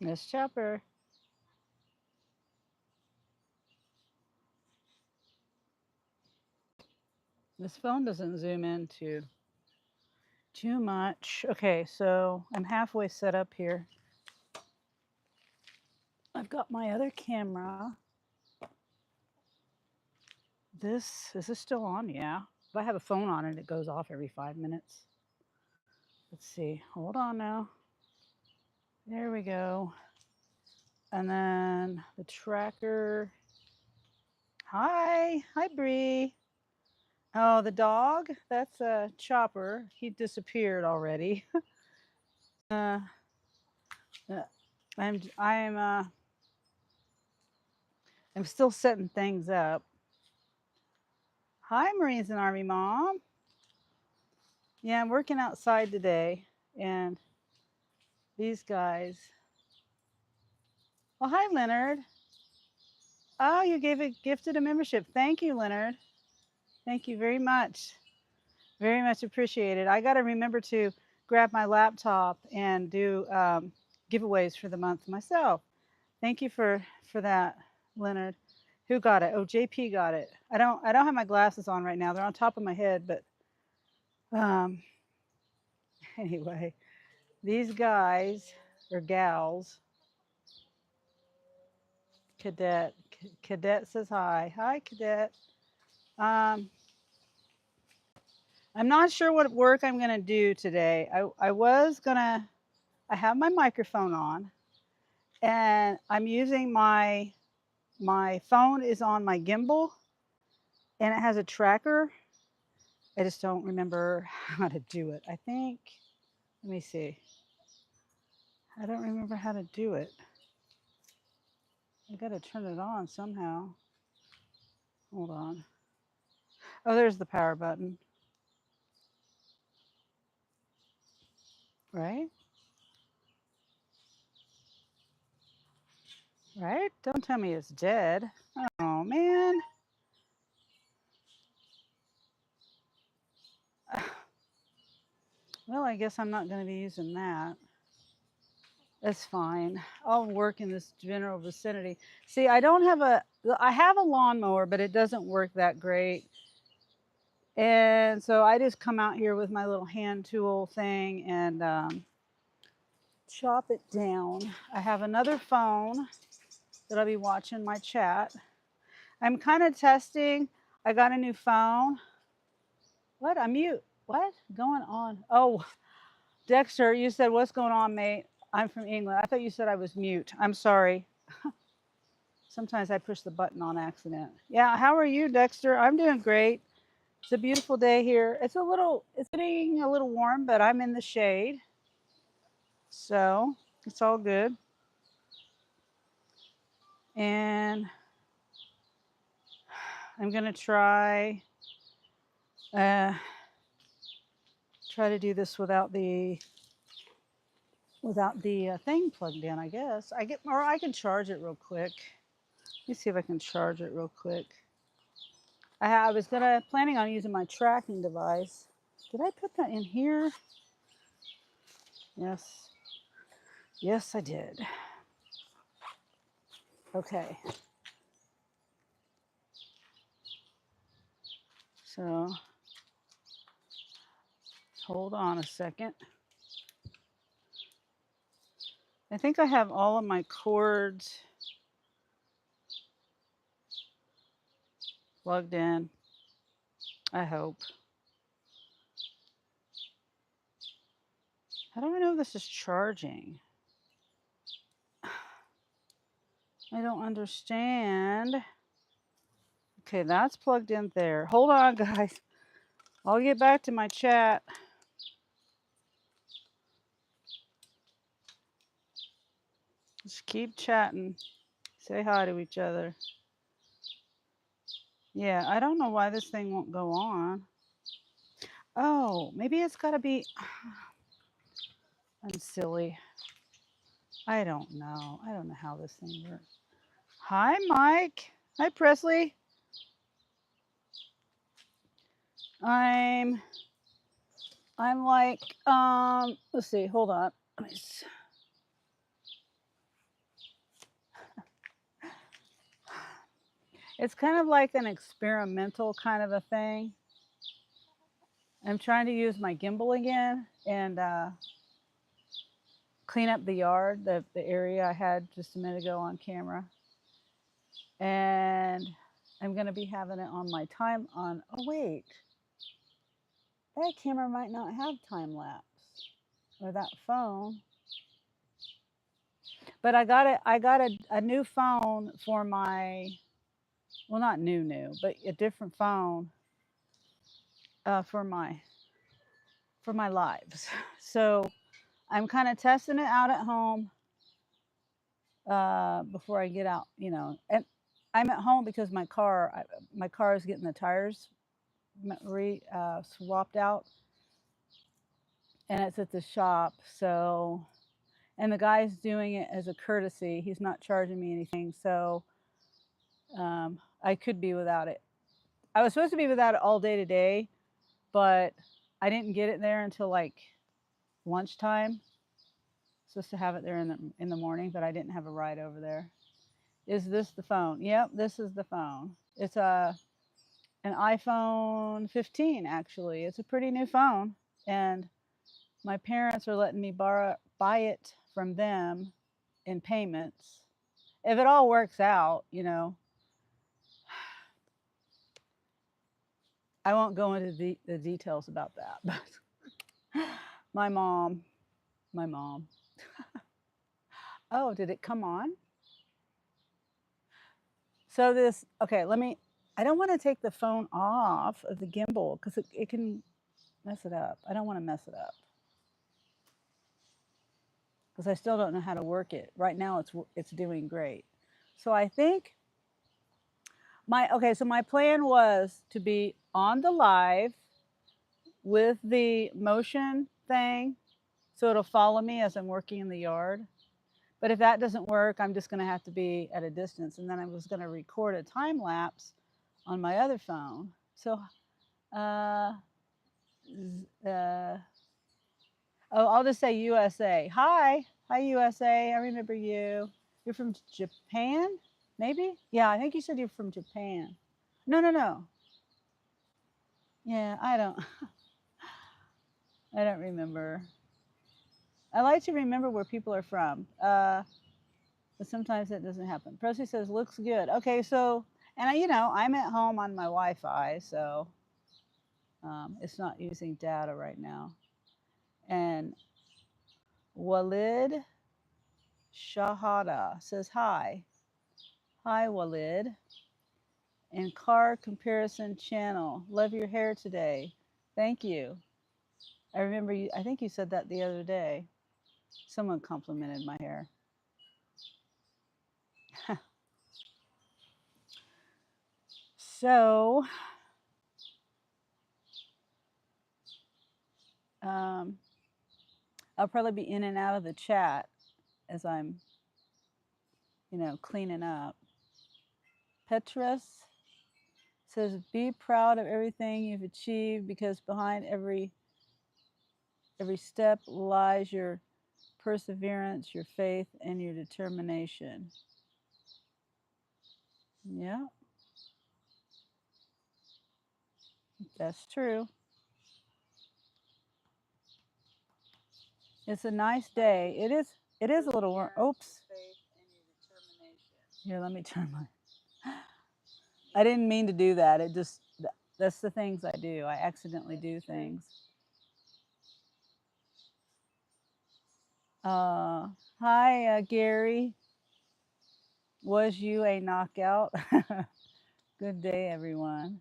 Miss Chopper. This phone doesn't zoom into too much. Okay, so I'm halfway set up here. I've got my other camera. Is this still on? Yeah. If I have a phone on it, it goes off every 5 minutes. Let's see. Hold on now. There we go. And then the tracker. Hi, Bree. Oh, the dog. That's a Chopper. He disappeared already. uh, uh, I'm still setting things up. Hi, Marines and Army Mom. Yeah, I'm working outside today, and these guys. Well, hi, Leonard. Oh, you gifted a membership. Thank you, Leonard. Thank you very much. Very much appreciated. I got to remember to grab my laptop and do giveaways for the month myself. Thank you for that, Leonard. Who got it? Oh, JP got it. I don't have my glasses on right now. They're on top of my head, but um, anyway, these guys or gals. Cadet says hi. Hi, Cadet. Um, I'm not sure what work I'm gonna do today. I have my microphone on, and I'm using my phone is on my gimbal, and it has a tracker. I just don't remember how to do it. I think, let me see. I don't remember how to do it. I got to turn it on somehow. Hold on. Oh, there's the power button, right? Right? Don't tell me it's dead. Oh, man. Well, I guess I'm not going to be using that. That's fine. I'll work in this general vicinity. See, I have a lawnmower, but it doesn't work that great. And so I just come out here with my little hand tool thing and chop it down. I have another phone that I'll be watching my chat. I'm kind of testing. I got a new phone. What? I'm mute. What? Going on? Oh, Dexter, you said, what's going on, mate? I'm from England. I thought you said I was mute. I'm sorry. Sometimes I push the button on accident. Yeah, how are you, Dexter? I'm doing great. It's a beautiful day here. It's getting a little warm, but I'm in the shade. So it's all good. And I'm gonna uh, try to do this without the thing plugged in. I guess I can charge it real quick. Let me see if I can charge it real quick. I was planning on using my tracking device. Did I put that in here? Yes. Yes, I did. Okay. So hold on a second. I think I have all of my cords plugged in. I hope. How do I know this is charging? I don't understand. Okay, that's plugged in there. Hold on, guys. I'll get back to my chat. Just keep chatting. Say hi to each other. Yeah, I don't know why this thing won't go on. Oh, maybe it's got to be. I'm silly. I don't know. I don't know how this thing works. Hi, Mike. Hi, Presley. I'm I'm like let's see, hold on. It's kind of like an experimental kind of a thing. I'm trying to use my gimbal again and clean up the yard, the area I had just a minute ago on camera. And I'm going to be having it on my time on. Oh, wait. That camera might not have time lapse or that phone. But I got a new phone for my, well, not new, but a different phone for my lives. So I'm kind of testing it out at home before I get out, And I'm at home because my car is getting the tires swapped out, and it's at the shop. So, and the guy's doing it as a courtesy. He's not charging me anything, so I could be without it. I was supposed to be without it all day today, but I didn't get it there until like lunchtime. Supposed to have it there in the morning, but I didn't have a ride over there. Is this the phone? Yep, this is the phone. It's an iPhone 15 actually. It's a pretty new phone, and my parents are letting me buy it from them in payments. If it all works out, I won't go into the details about that, but my mom, my mom. Oh, did it come on? So okay, I don't want to take the phone off of the gimbal because it can mess it up. I don't want to mess it up because I still don't know how to work it. Right now it's doing great. So I think so my plan was to be on the live with the motion thing so it'll follow me as I'm working in the yard. But if that doesn't work, I'm just going to have to be at a distance. And then I was going to record a time lapse on my other phone. So, uh, uh, oh, I'll just say USA. Hi USA. I remember you. You're from Japan, maybe? Yeah, I think you said you're from Japan. No, no, no. Yeah, I don't remember. I like to remember where people are from, but sometimes that doesn't happen. Presley says looks good. Okay, so and I'm at home on my Wi-Fi, so it's not using data right now. And Walid Shahada says hi. Hi Walid. And car comparison channel. Love your hair today. Thank you. I remember you. I think you said that the other day. Someone complimented my hair. So, um, I'll probably be in and out of the chat as I'm, cleaning up. Petrus says, "Be proud of everything you've achieved because behind every step lies your perseverance, your faith, and your determination." Yeah, that's true. It's a nice day. It is. It is a little warm. Oops. Here, let me turn my. I didn't mean to do that. That's the things I do. I accidentally do things. Uh, Hi, Gary. Was you a knockout? Good day, everyone.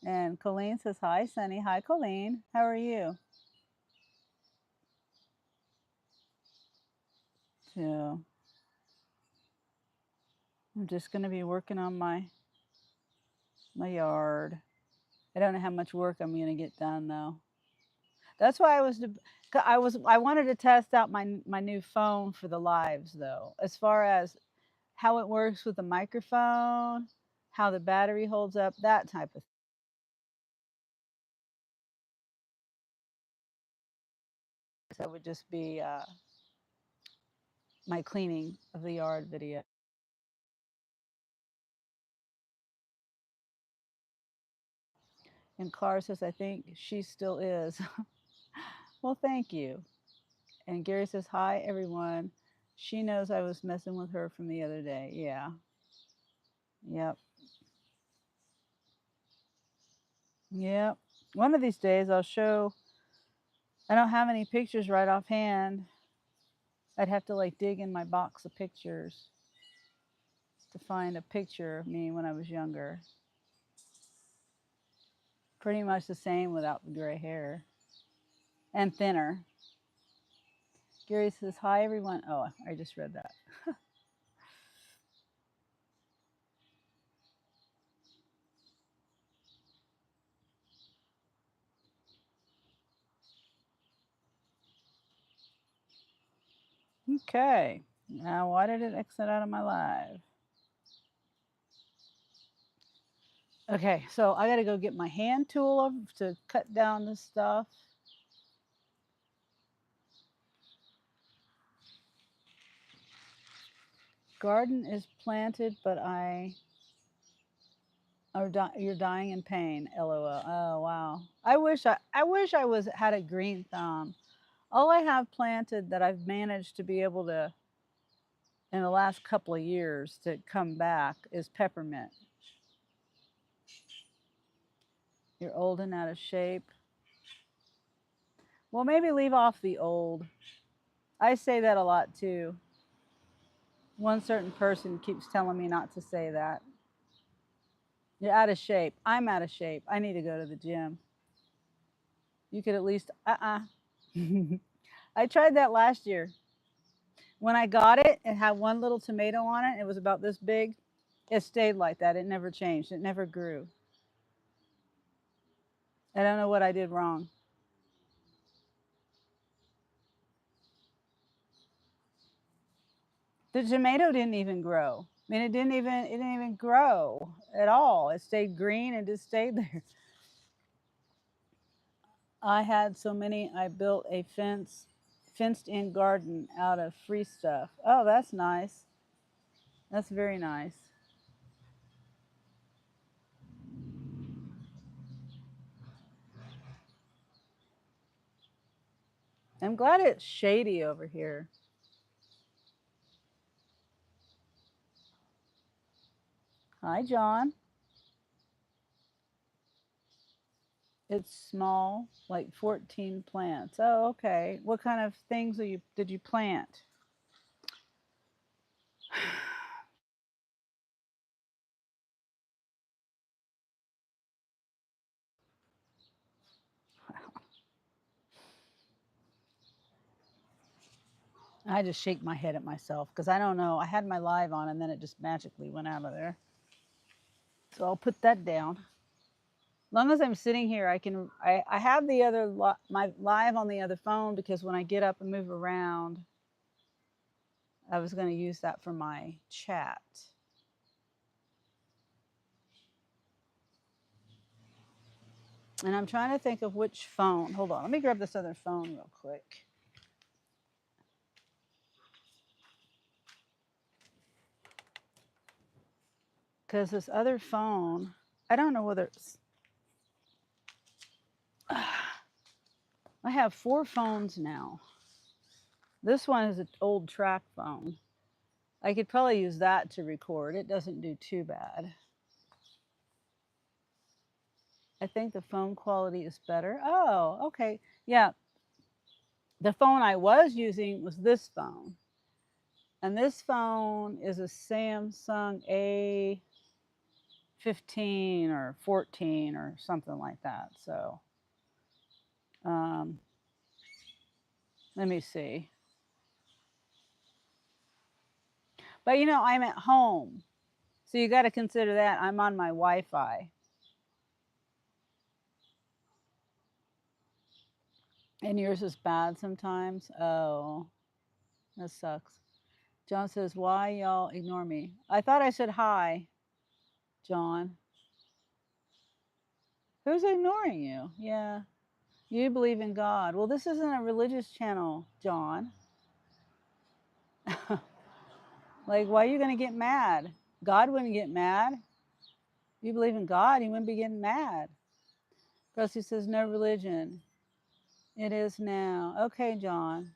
And Colleen says, hi, Sunny. Hi, Colleen. How are you? So I'm just going to be working on my yard. I don't know how much work I'm going to get done, though. That's why I wanted to test out my new phone for the lives, though, as far as how it works with the microphone, how the battery holds up, that type of thing. That would just be my cleaning of the yard video. And Clara says, I think she still is. Well, thank you. And Gary says, hi, everyone. She knows I was messing with her from the other day. Yeah. Yep. Yep. One of these days I'll show, I don't have any pictures right offhand. I'd have to like dig in my box of pictures to find a picture of me when I was younger. Pretty much the same without the gray hair and thinner. Gary says, hi, everyone. Oh, I just read that. Okay. Now, why did it exit out of my live? Okay, so I got to go get my hand tool to cut down this stuff. Garden is planted, but you're dying in pain. LOL. Oh wow. I wish I had a green thumb. All I have planted that I've managed to be able to in the last couple of years to come back is peppermint. You're old and out of shape. Well, maybe leave off the old. I say that a lot too. One certain person keeps telling me not to say that. You're out of shape. I'm out of shape. I need to go to the gym. You could at least, I tried that last year. When I got it, it had one little tomato on it. It was about this big. It stayed like that. It never changed. It never grew. I don't know what I did wrong. The tomato didn't even grow. I mean, it didn't even grow at all. It stayed green and just stayed there. I had so many. I built a fenced in garden out of free stuff. Oh, that's nice. That's very nice. I'm glad it's shady over here. Hi, John. It's small, like 14 plants. Oh, okay. What kind of things did you plant? I just shake my head at myself because I don't know. I had my live on and then it just magically went out of there. So I'll put that down. As long as I'm sitting here, I have my live on the other phone because when I get up and move around, I was going to use that for my chat. And I'm trying to think of which phone. Hold on. Let me grab this other phone real quick. Because this other phone, I don't know whether it's. I have 4 phones now. This one is an old track phone. I could probably use that to record. It doesn't do too bad. I think the phone quality is better. Oh, okay. Yeah. The phone I was using was this phone. And this phone is a Samsung A15 or 14 or something like that. So um, let me see. But I'm at home. So you got to consider that I'm on my Wi Fi. And yours is bad sometimes. Oh, that sucks. John says, why y'all ignore me? I thought I said hi, John. Who's ignoring you? Yeah. You believe in God. Well, this isn't a religious channel, John. Like, why are you going to get mad? God wouldn't get mad. You believe in God, he wouldn't be getting mad. Rusty says, no religion. It is now. Okay, John.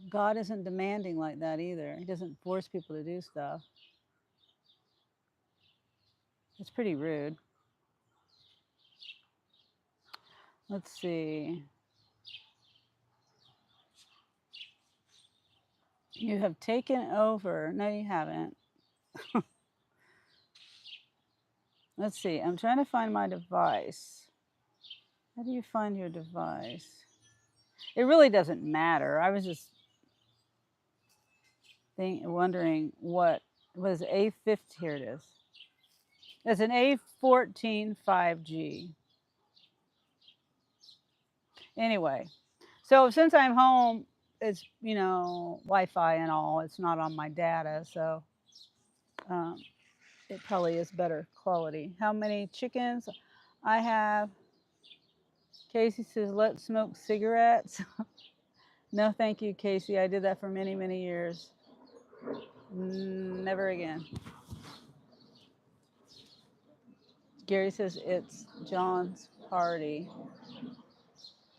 God isn't demanding like that either. He doesn't force people to do stuff. It's pretty rude. Let's see. You have taken over. No, you haven't. Let's see. I'm trying to find my device. How do you find your device? It really doesn't matter. I was just wondering what was A50. Here it is. It's an A14 5G. Anyway, so since I'm home, it's, Wi-Fi and all. It's not on my data, so um, it probably is better quality. How many chickens I have? Casey says, let's smoke cigarettes. No, thank you, Casey. I did that for many, many years. Never again. Gary says, it's John's party.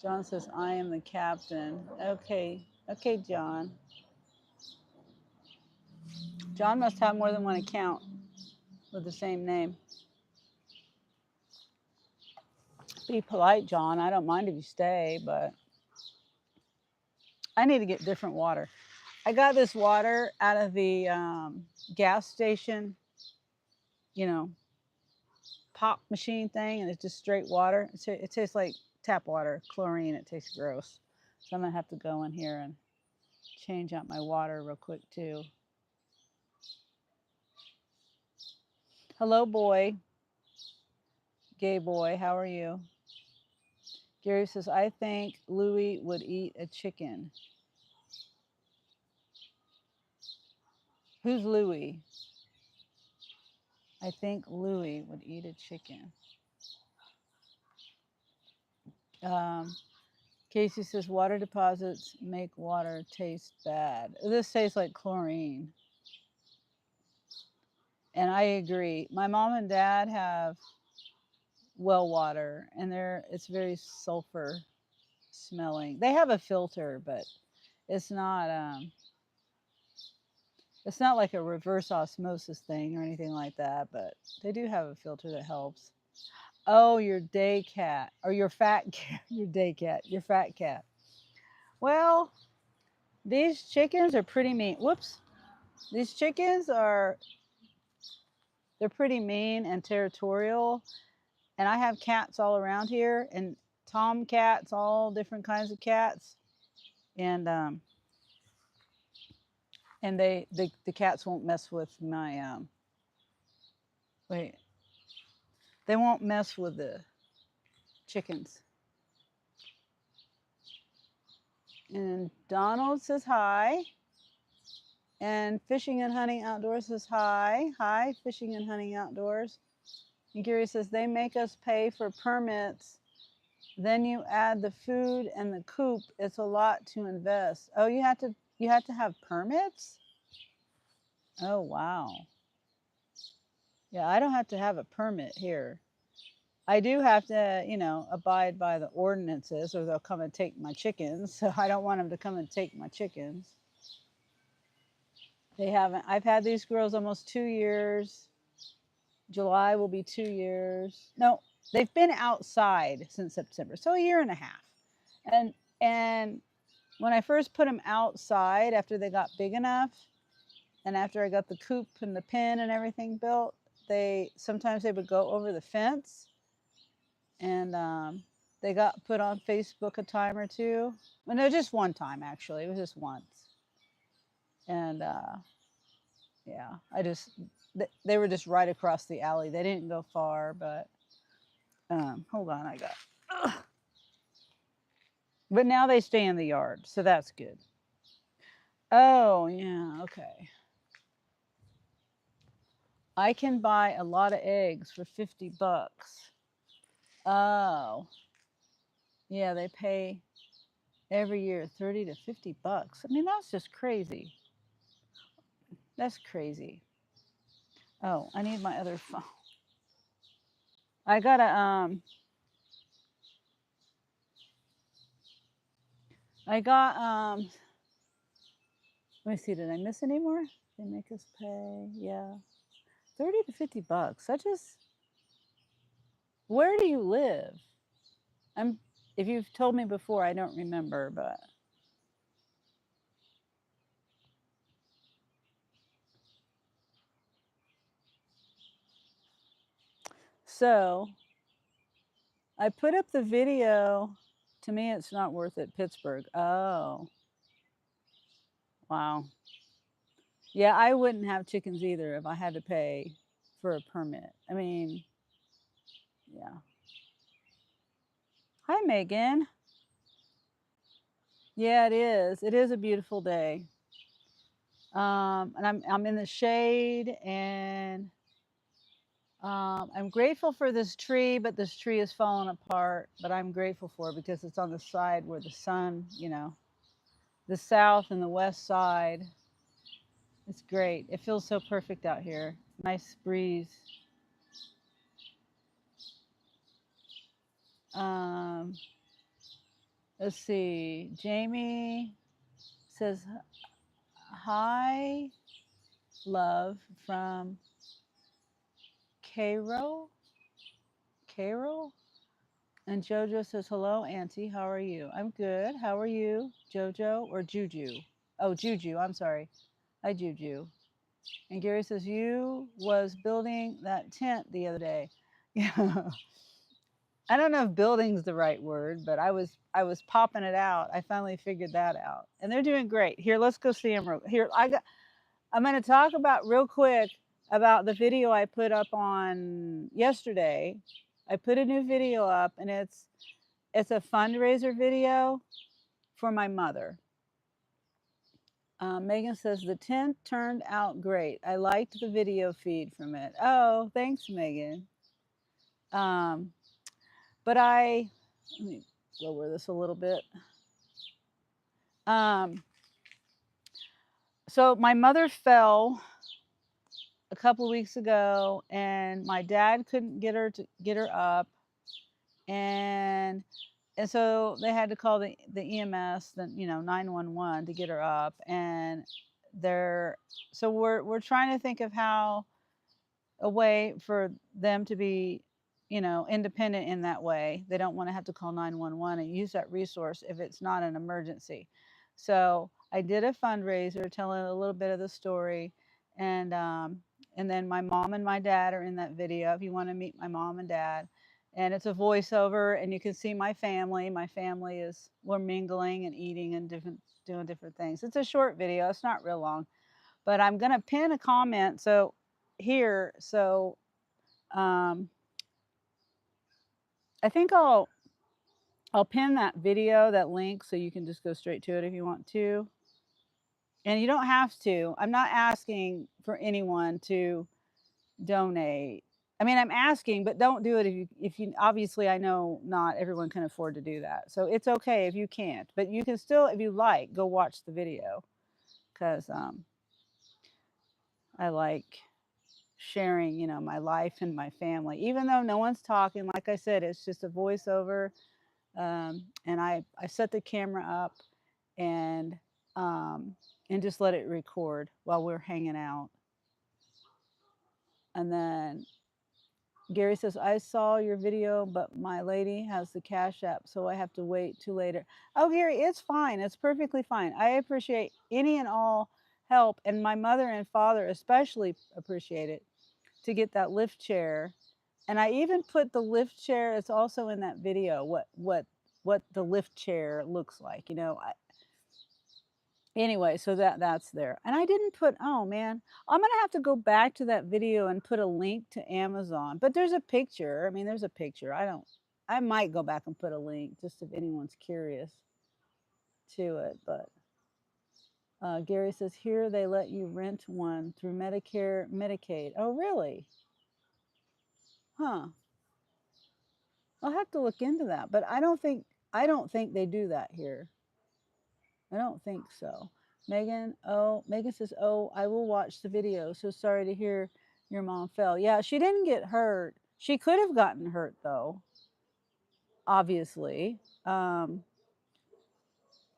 John says, I am the captain. Okay. Okay, John. John must have more than one account with the same name. Be polite, John. I don't mind if you stay, but I need to get different water. I got this water out of the gas station, pop machine thing, and it's just straight water. It tastes like tap water, chlorine. It tastes gross. So I'm going to have to go in here and change out my water real quick, too. Hello, boy. Gay boy, how are you? Gary says, I think Louie would eat a chicken. Who's Louie? I think Louie would eat a chicken. Casey says, water deposits make water taste bad. This tastes like chlorine. And I agree. My mom and dad have well water, and it's very sulfur smelling. They have a filter, but it's not like a reverse osmosis thing or anything like that, but they do have a filter that helps. Oh, your day cat or your fat cat, your day cat, your fat cat. Well, these chickens are pretty mean. Whoops. These chickens they're pretty mean and territorial. And I have cats all around here, and tomcats, all different kinds of cats. And the cats won't mess with my wait. They won't mess with the chickens. And Donald says hi. And Fishing and Hunting Outdoors says hi. Hi, Fishing and Hunting Outdoors. And Gary says they make us pay for permits. Then you add the food and the coop. It's a lot to invest. Oh, you have to have permits? Oh, wow. Yeah, I don't have to have a permit here. I do have to, abide by the ordinances or they'll come and take my chickens. So I don't want them to come and take my chickens. They haven't. I've had these girls almost 2 years. July will be 2 years. No, they've been outside since September. So a year and a half. And when I first put them outside after they got big enough and after I got the coop and the pen and everything built, sometimes they would go over the fence and they got put on Facebook a time or two. Well, no, just one time actually. It was just once. And yeah, they were just right across the alley. They didn't go far, but hold on, but now they stay in the yard, so that's good. Oh, yeah, okay. I can buy a lot of eggs for $50. Oh, yeah, they pay every year $30 to $50. I mean, that's just crazy. That's crazy. Oh, I need my other phone. I gotta I got let me see, did I miss any more? They make us pay, yeah. 30 to $50. I just, where do you live? I'm, if you've told me before, I don't remember, but so I put up the video. To me, it's not worth it. Pittsburgh. Oh, wow. Yeah, I wouldn't have chickens either if I had to pay for a permit. I mean, yeah. Hi, Megan. Yeah, it is. It is a beautiful day. And I'm in the shade, and I'm grateful for this tree, but this tree is falling apart. But I'm grateful for it because it's on the side where the sun, the south and the west side. It's great. It feels so perfect out here. Nice breeze. Um, let's see. Jamie says hi, love from Cairo. Cairo. And Jojo says, hello, Auntie. How are you? I'm good. How are you, Jojo or Juju? Oh, Juju. I'm sorry. Hi, Juju. And Gary says, you was building that tent the other day. Yeah. I don't know if building's the right word, but I was popping it out. I finally figured that out. And they're doing great. Here, let's go see them. Here, I'm going to talk about real quick about the video I put up on yesterday. I put a new video up, and it's a fundraiser video for my mother. Megan says the tent turned out great. I liked the video feed from it. Oh, thanks, Megan. Um, but let me lower this a little bit. Um, so my mother fell a couple weeks ago, and my dad couldn't get her up, and so they had to call the EMS, 911 to get her up, and they're so we're trying to think of how a way for them to be, independent in that way. They don't want to have to call 911 and use that resource if it's not an emergency. So I did a fundraiser telling a little bit of the story, and and then my mom and my dad are in that video. If you want to meet my mom and dad, and it's a voiceover, and you can see my family. My family is we're mingling and eating and doing different things. It's a short video. It's not real long, but I'm gonna pin a comment so um, I think I'll pin that video, that link, so you can just go straight to it if you want to. And you don't have to. I'm not asking for anyone to donate. I mean, I'm asking, but don't do it if you obviously I know not everyone can afford to do that. So it's okay if you can't, but you can still, if you like, go watch the video because I like sharing, my life and my family, even though no one's talking. Like I said, it's just a voiceover. And I set the camera up and um, and just let it record while we're hanging out. And then Gary says, I saw your video, but my lady has the Cash App, so I have to wait till later. Oh, Gary, it's fine. It's perfectly fine. I appreciate any and all help, and my mother and father especially appreciate it to get that lift chair. And I even put the lift chair. It's also in that video. What the lift chair looks like. Anyway, so that's there. And I didn't put. Oh man, I'm gonna have to go back to that video and put a link to Amazon. But there's a picture. I mean, there's a picture. I don't. I might go back and put a link just if anyone's curious to it. But Gary says here they let you rent one through Medicare, Medicaid. Oh really? Huh. I'll have to look into that, but I don't think they do that here. I don't think so. Megan says, "Oh, I will watch the video. So sorry to hear your mom fell. Yeah, she didn't get hurt. She could have gotten hurt though, obviously.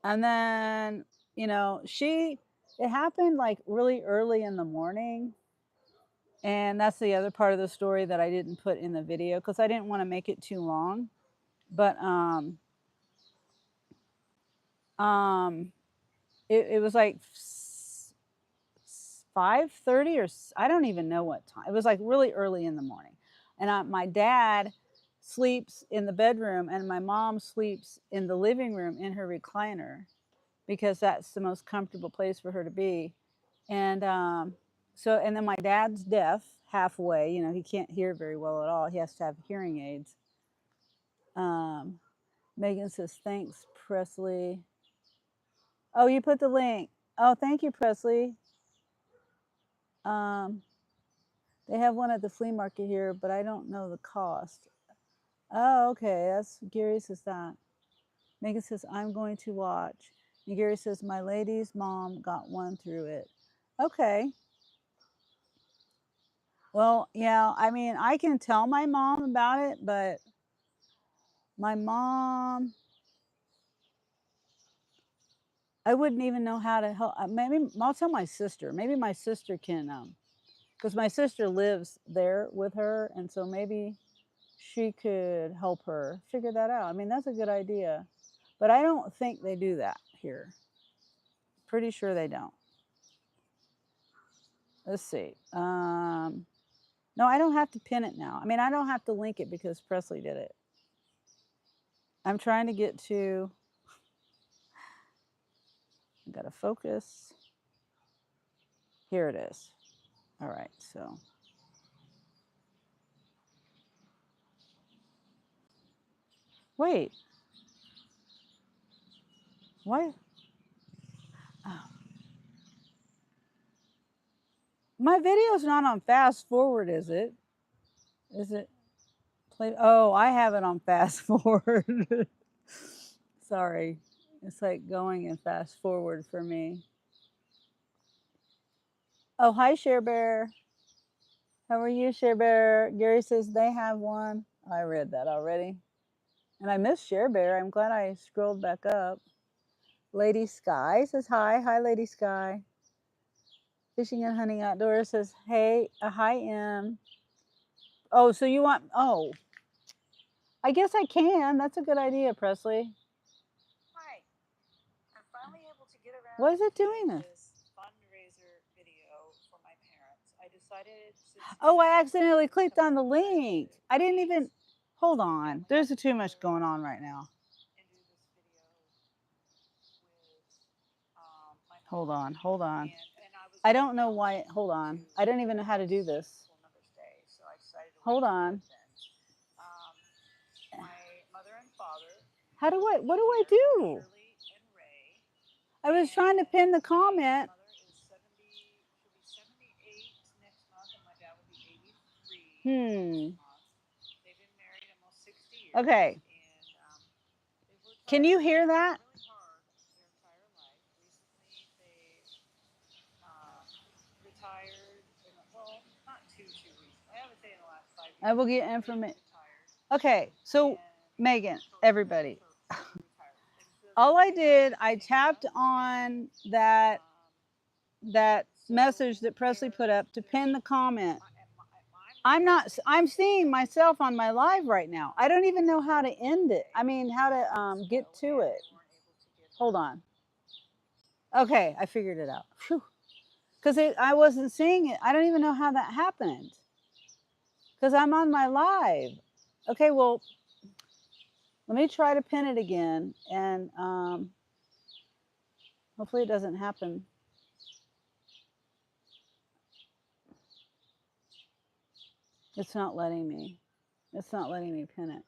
And then, you know, it happened like really early in the morning. And that's the other part of the story that I didn't put in the video because I didn't want to make it too long. But um, it was like 5:30 or I don't even know what time. It was like really early in the morning. And my dad sleeps in the bedroom and my mom sleeps in the living room in her recliner because that's the most comfortable place for her to be. And and then my dad's deaf halfway. You know, he can't hear very well at all. He has to have hearing aids. Um, Megan says, thanks, Presley. Oh, you put the link. Oh, thank you, Presley. Um, they have one at the flea market here, but I don't know the cost. Oh, okay. That's Gary says that. Megan says, I'm going to watch. And Gary says, my lady's mom got one through it. Okay. Well, yeah, I mean, I can tell my mom about it, but my mom, I wouldn't even know how to help. Maybe I'll tell my sister. Maybe my sister can, because my sister lives there with her, and so maybe she could help her figure that out. I mean, that's a good idea, but I don't think they do that here. Pretty sure they don't. Let's see. No, I don't have to pin it now. I mean, I don't have to link it because Presley did it. I'm trying to get to. I gotta focus. Here it is. All right, so. Wait. Why? Oh. My video's not on fast forward, is it? Is it play? Oh, I have it on fast forward. Sorry. It's like going in fast forward for me. Oh, hi, Share Bear. How are you, Share Bear? Gary says they have one. I read that already. And I missed Share Bear. I'm glad I scrolled back up. Lady Sky says hi. Hi, Lady Sky. Fishing and Hunting Outdoors says, hey, hi, M. Oh, so you want, oh, I guess I can. That's a good idea, Presley. Hi. I'm finally able to get around. What is it doing this? Fundraiser video for my parents. I decided Oh, I accidentally clicked on the link. I didn't even, hold on. There's too much going on right now. and do this video with my Hold on, hold on. and I was I don't know why, hold on. I don't even know how to do this. Mother's Day, so I decided to Hold on. my mother and father. How do I, what do I do? Shirley and Ray. I was trying to pin the comment. My mother is 70, she'll be 78 next month, and my dad will be 83 next month. They've been married almost 60 years. Okay. And can you hear that? Really hard their entire life. Recently, they retired. Well, not too recent. I would say in the last 5 years. I will get information. Okay, so Megan, everybody. All I did, I tapped on that message that Presley put up to pin the comment. I'm seeing myself on my live right now. I don't even know how to end it. I mean, how to get to it. Hold on. Okay, I figured it out. Because I wasn't seeing it. I don't even know how that happened. Because I'm on my live. Okay, well, let me try to pin it again. And hopefully it doesn't happen. It's not letting me. It's not letting me pin it.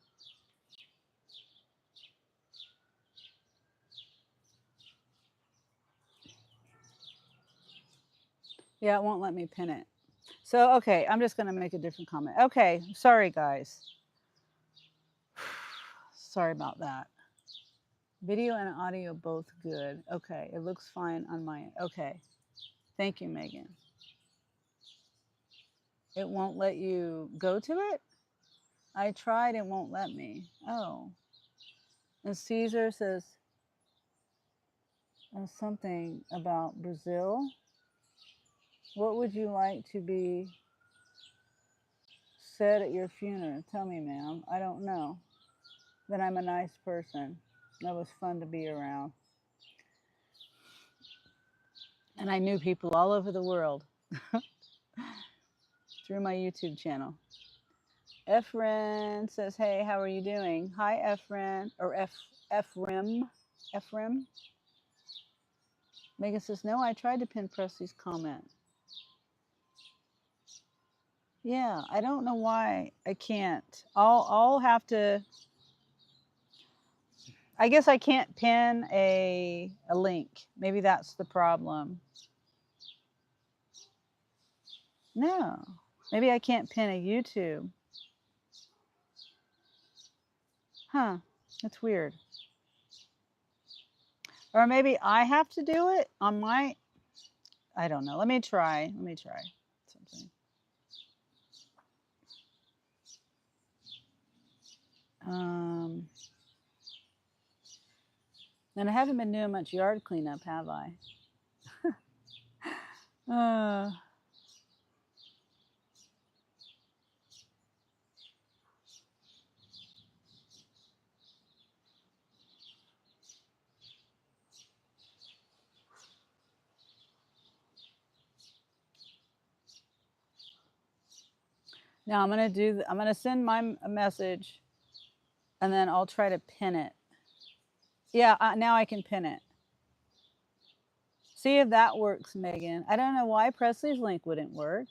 Yeah, it won't let me pin it. So, okay, I'm just going to make a different comment. Okay, sorry, guys. Sorry about that. Video and audio both good. Okay, it looks fine on my, okay. Thank you, Megan. It won't let you go to it? I tried, it won't let me. Oh. And Caesar says something about Brazil. What would you like to be said at your funeral? Tell me, ma'am. I don't know. That I'm a nice person. That was fun to be around. And I knew people all over the world through my YouTube channel. Efren says, hey, how are you doing? Hi, Efren. Or Ephraim. Ephraim. Megan says, no, I tried to pin Presley's comment. Yeah, I don't know why I can't. I'll have to. I guess I can't pin a link. Maybe that's the problem. No, maybe I can't pin a YouTube. Huh, that's weird. Or maybe I have to do it on my. I don't know. Let me try. Something. And I haven't been doing much yard cleanup, have I? uh, now I'm gonna send my message, and then I'll try to pin it. Yeah, now I can pin it. See if that works, Megan. I don't know why Presley's link wouldn't work.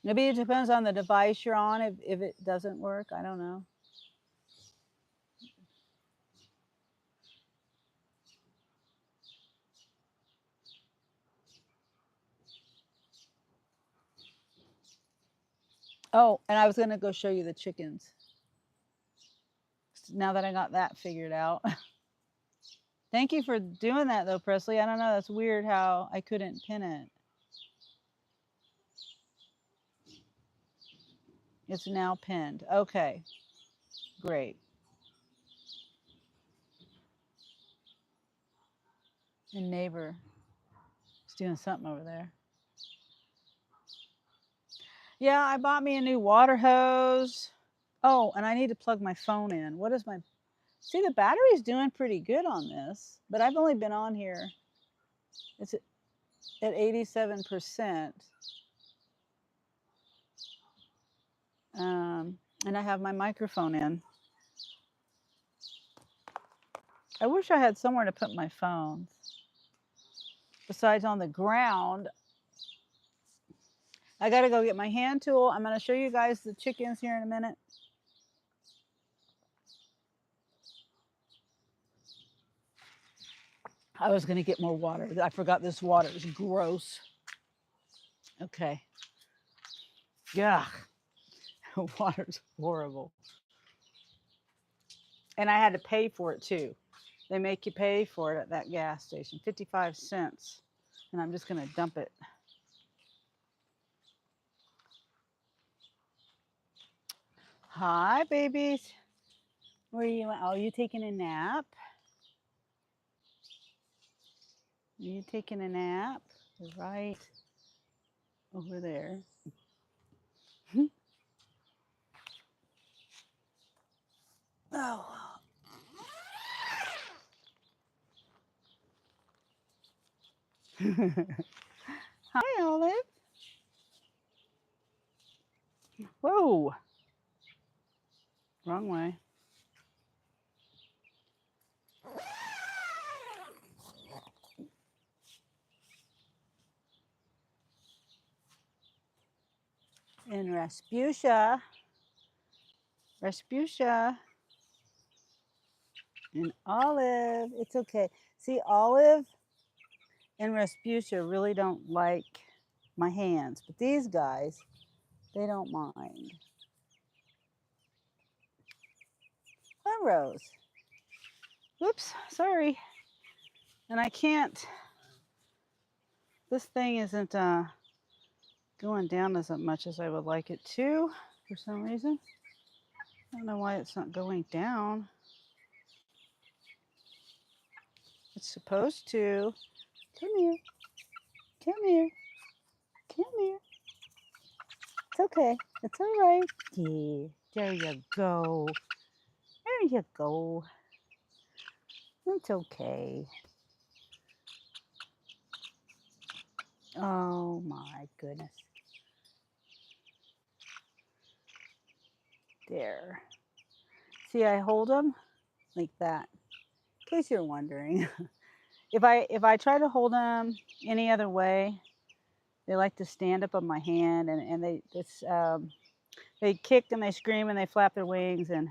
Maybe it depends on the device you're on if it doesn't work. I don't know. Oh, and I was going to go show you the chickens. Now that I got that figured out. Thank you for doing that, though, Presley. I don't know. That's weird how I couldn't pin it. It's now pinned. Okay. Great. And neighbor is doing something over there. Yeah, I bought me a new water hose. Oh, and I need to plug my phone in. What is my... See, the battery's doing pretty good on this, but I've only been on here. It's at 87%. And I have my microphone in. I wish I had somewhere to put my phone besides on the ground. I got to go get my hand tool. I'm going to show you guys the chickens here in a minute. I was going to get more water. I forgot this water is gross. Okay. Yeah. Water's horrible. And I had to pay for it too. They make you pay for it at that gas station, 55 cents. And I'm just going to dump it. Hi, babies. Where are you? Oh, you taking a nap? Are you taking a nap? Right over there. Oh. Hi, Olive. Whoa. Wrong way. And Rasputia. And Olive. It's okay. See, Olive and Rasputia really don't like my hands, but these guys, they don't mind. Hi, Rose. Whoops, sorry. And I can't, this thing isn't going down as much as I would like it to for some reason. I don't know why it's not going down. It's supposed to. Come here. Come here. Come here. It's okay. It's all right. Yeah. There you go. There you go. It's okay. Oh my goodness. There. See, I hold them like that. In case you're wondering. If I try to hold them any other way, they like to stand up on my hand, and they kick and they scream and they flap their wings, and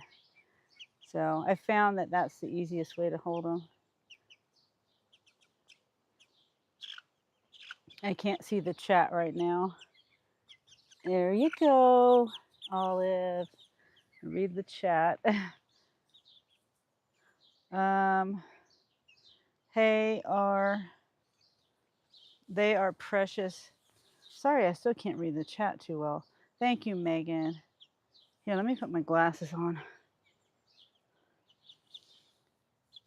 so I found that that's the easiest way to hold them. I can't see the chat right now. There you go, Olive. Read the chat. Hey, they are precious. Sorry, I still can't read the chat too well. Thank you, Megan. Here, let me put my glasses on.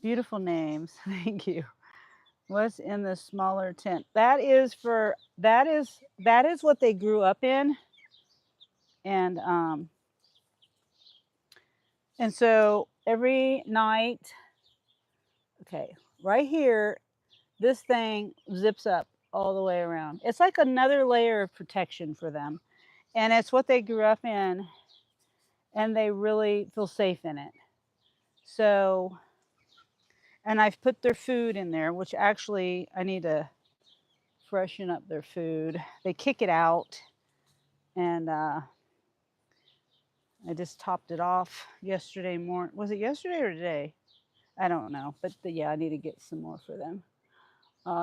Beautiful names. Thank you. What's in the smaller tent? That is what they grew up in. And so every night, okay, right here, this thing zips up all the way around. It's like another layer of protection for them. And it's what they grew up in, and they really feel safe in it. So, and I've put their food in there, which actually I need to freshen up their food. They kick it out, and I just topped it off yesterday morning. Was it yesterday or today? I don't know, but yeah, I need to get some more for them.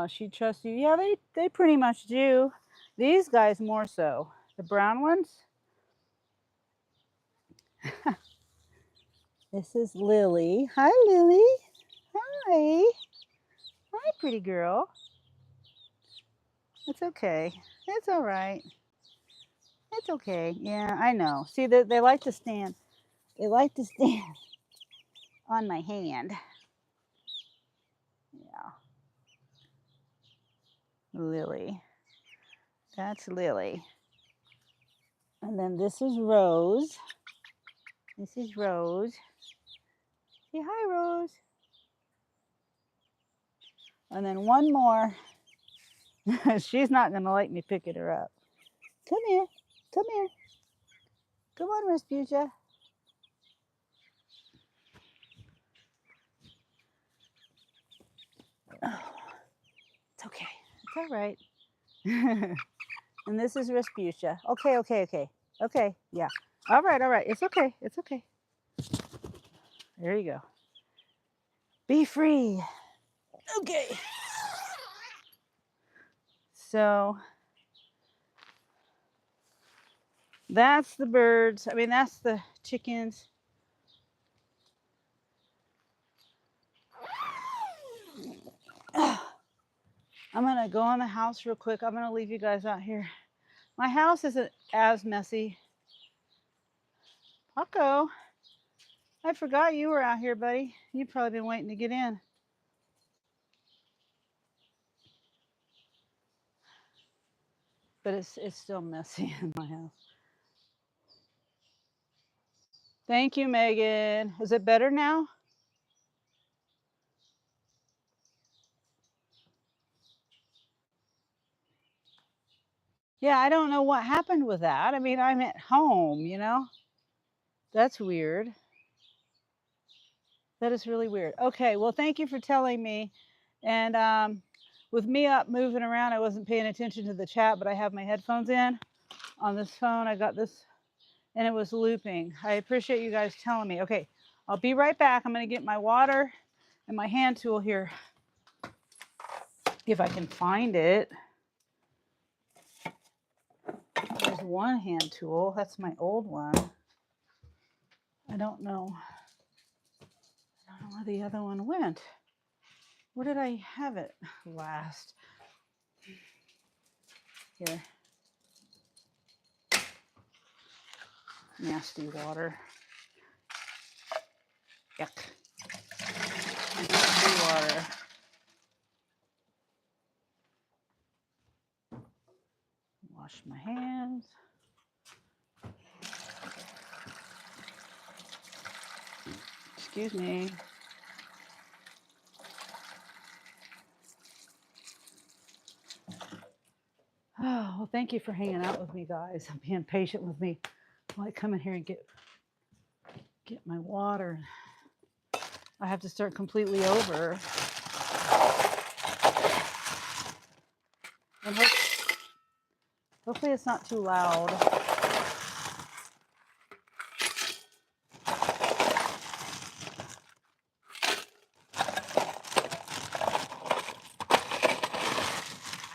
She trusts you. Yeah, they pretty much do. These guys more so. The brown ones. This is Lily. Hi, Lily. Hi. Hi, pretty girl. It's okay. It's all right. It's okay. Yeah, I know. See, they like to stand. They like to stand on my hand. Yeah. Lily. That's Lily. And then this is Rose. This is Rose. Say hi, Rose. And then one more. She's not going to let me pick her up. Come here. Come here. Come on, Respucia. Oh, it's okay. It's all right. And this is Respucia. Okay, okay, okay. Okay, yeah. All right, all right. It's okay. It's okay. There you go. Be free. Okay. So that's the birds. I mean, that's the chickens. I'm going to go in the house real quick. I'm going to leave you guys out here. My house isn't as messy. Paco, I forgot you were out here, buddy. You've probably been waiting to get in. But it's still messy in my house. Thank you, Megan. Is it better now? Yeah, I don't know what happened with that. I mean, I'm at home, you know? That's weird. That is really weird. Okay, well, thank you for telling me. And with me up moving around, I wasn't paying attention to the chat, but I have my headphones in on this phone. I got this, and it was looping. I appreciate you guys telling me. Okay, I'll be right back. I'm going to get my water and my hand tool here, if I can find it. There's one hand tool. That's my old one. I don't know. I don't know where the other one went. Where did I have it last? Here. Nasty water. Yuck. Nasty water. Wash my hands. Excuse me. Oh, well, thank you for hanging out with me, guys, and being patient with me while I come in here and get my water. I have to start completely over. And hopefully it's not too loud.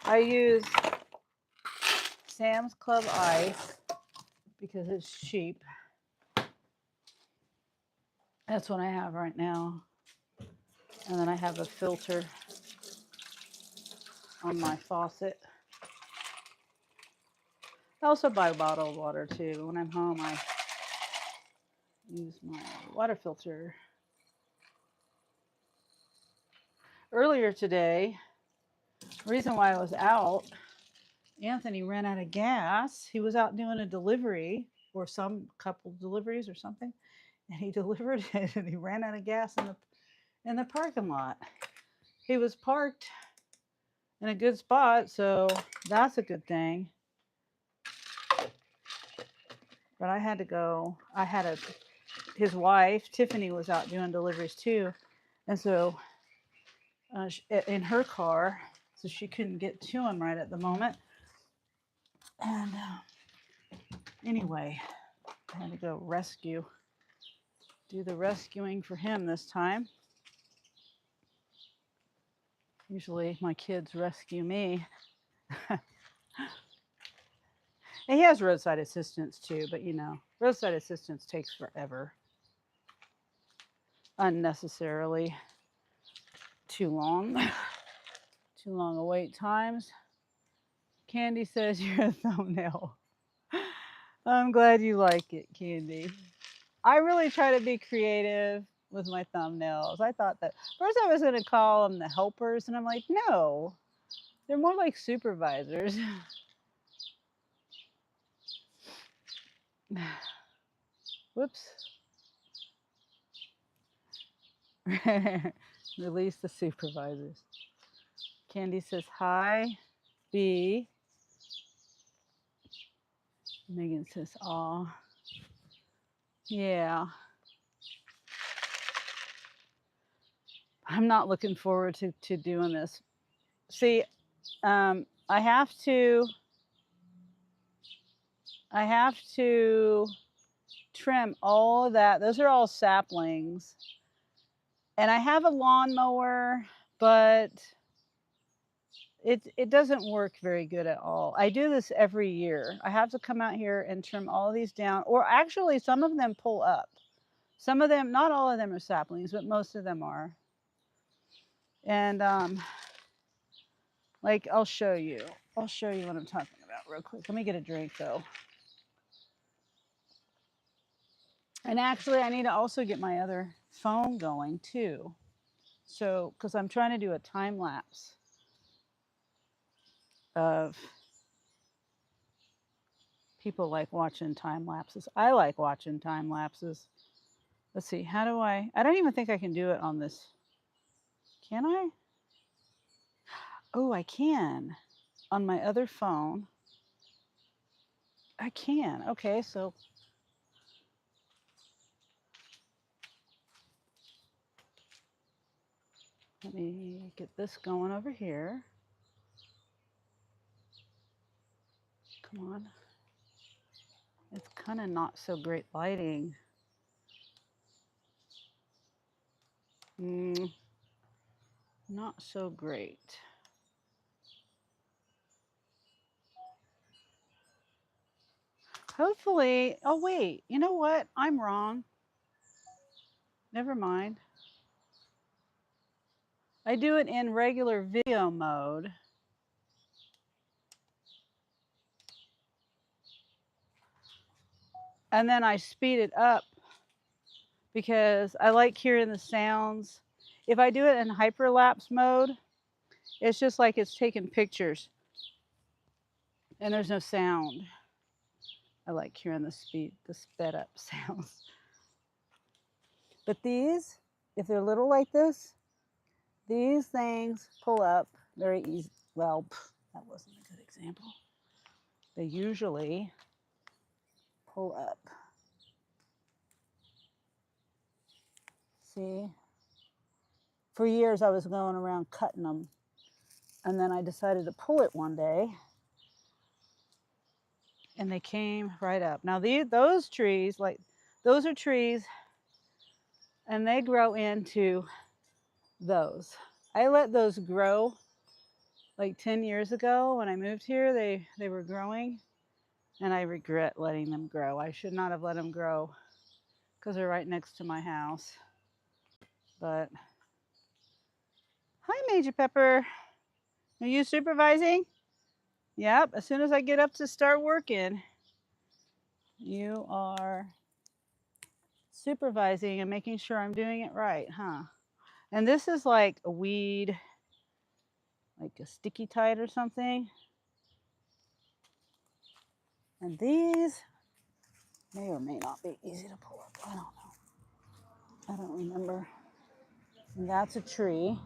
I use Sam's Club Ice because it's cheap. That's what I have right now. And then I have a filter on my faucet. I also buy bottled water too. When I'm home, I use my water filter. Earlier today, the reason why I was out, Anthony ran out of gas. He was out doing a delivery or some couple deliveries or something, and he delivered it and he ran out of gas in the parking lot. He was parked in a good spot, so that's a good thing. But I had to go. His wife, Tiffany, was out doing deliveries too, and so in her car, so she couldn't get to him right at the moment. And anyway, I had to go do the rescuing for him this time. Usually my kids rescue me. And he has roadside assistance too, but you know, roadside assistance takes forever. Unnecessarily too long. Too long a wait times. Candy says you're a thumbnail. I'm glad you like it, Candy. I really try to be creative with my thumbnails. I thought that first I was going to call them the helpers, and I'm like, no, they're more like supervisors. Whoops. Release the supervisors. Candy says hi. B. Megan says aw. Yeah. I'm not looking forward to doing this. See, I have to trim all of that. Those are all saplings. And I have a lawnmower, but it doesn't work very good at all. I do this every year. I have to come out here and trim all these down, or actually some of them pull up. Some of them, not all of them are saplings, but most of them are. And like I'll show you what I'm talking about real quick. Let me get a drink though. And actually I need to also get my other phone going too. So, because I'm trying to do a time lapse of people like watching time lapses. I like watching time lapses. Let's see, how do I don't even think I can do it on this. Can I? Oh, I can. On my other phone. I can. Okay, so let me get this going over here. Come on. It's kind of not so great lighting. Not so great. Hopefully, oh wait, you know what? I'm wrong. Never mind. I do it in regular video mode. and then I speed it up because I like hearing the sounds. If I do it in hyperlapse mode, it's just like it's taking pictures and there's no sound. I like hearing the sped up sounds. But these, if they're little like this, these things pull up very easy. Well, that wasn't a good example. They usually pull up. See? For years I was going around cutting them. And then I decided to pull it one day. And they came right up. Now those trees, like those are trees, and they grow into those. I let those grow like 10 years ago when I moved here. They were growing, and I regret letting them grow. I should not have let them grow because they're right next to my house. But hi, Major Pepper. Are you supervising? Yep. As soon as I get up to start working, you are supervising and making sure I'm doing it right, huh? And this is like a weed, like a sticky tide or something. And these may or may not be easy to pull up. I don't know. I don't remember. And that's a tree.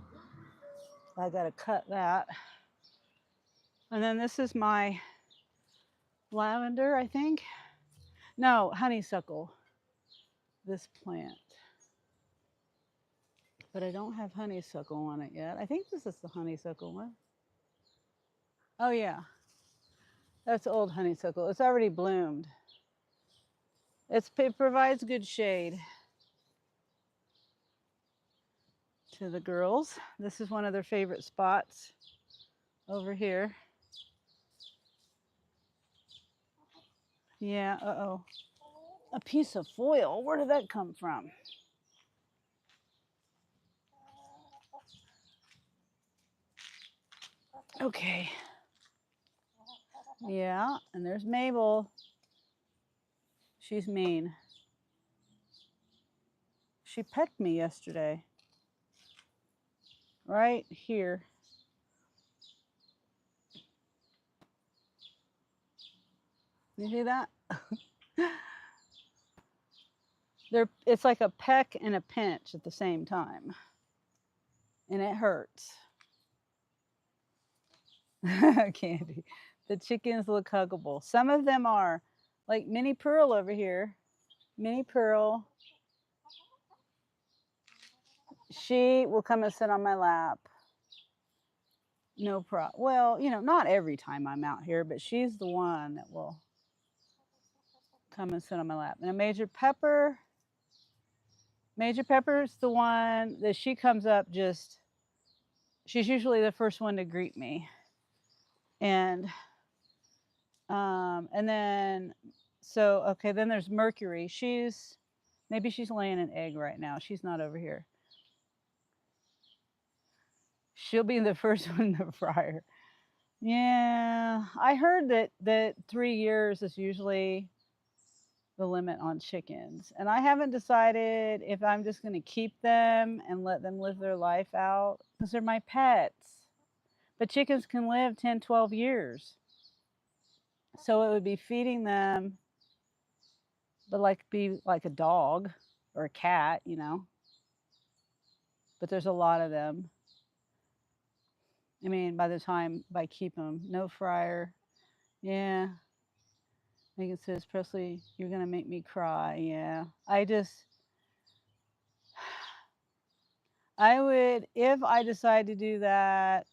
I got to cut that. And then this is my lavender, I think. No, honeysuckle. This plant. But I don't have honeysuckle on it yet. I think this is the honeysuckle one. Oh, yeah. That's old honeysuckle. It's already bloomed. It provides good shade to the girls. This is one of their favorite spots over here. Yeah, uh-oh. A piece of foil. Where did that come from? Okay. Yeah, and there's Mabel. She's mean. She pecked me yesterday. Right here. You see that? It's like a peck and a pinch at the same time. And it hurts. Candy. The chickens look huggable. Some of them are. Like Minnie Pearl over here. Minnie Pearl. She will come and sit on my lap. No problem. Well, not every time I'm out here, but she's the one that will come and sit on my lap. And a Major Pepper's the one that she comes up she's usually the first one to greet me. And then then there's Mercury. Maybe she's laying an egg right now. She's not over here. She'll be the first one in the fryer. Yeah, I heard that 3 years is usually the limit on chickens. And I haven't decided if I'm just going to keep them and let them live their life out because they're my pets. But chickens can live 10, 12 years. So it would be feeding them, but be like a dog or a cat, But there's a lot of them. I mean, by the time I keep them, no fryer. Yeah. Megan says, Presley, you're going to make me cry. Yeah. I would, if I decide to do that,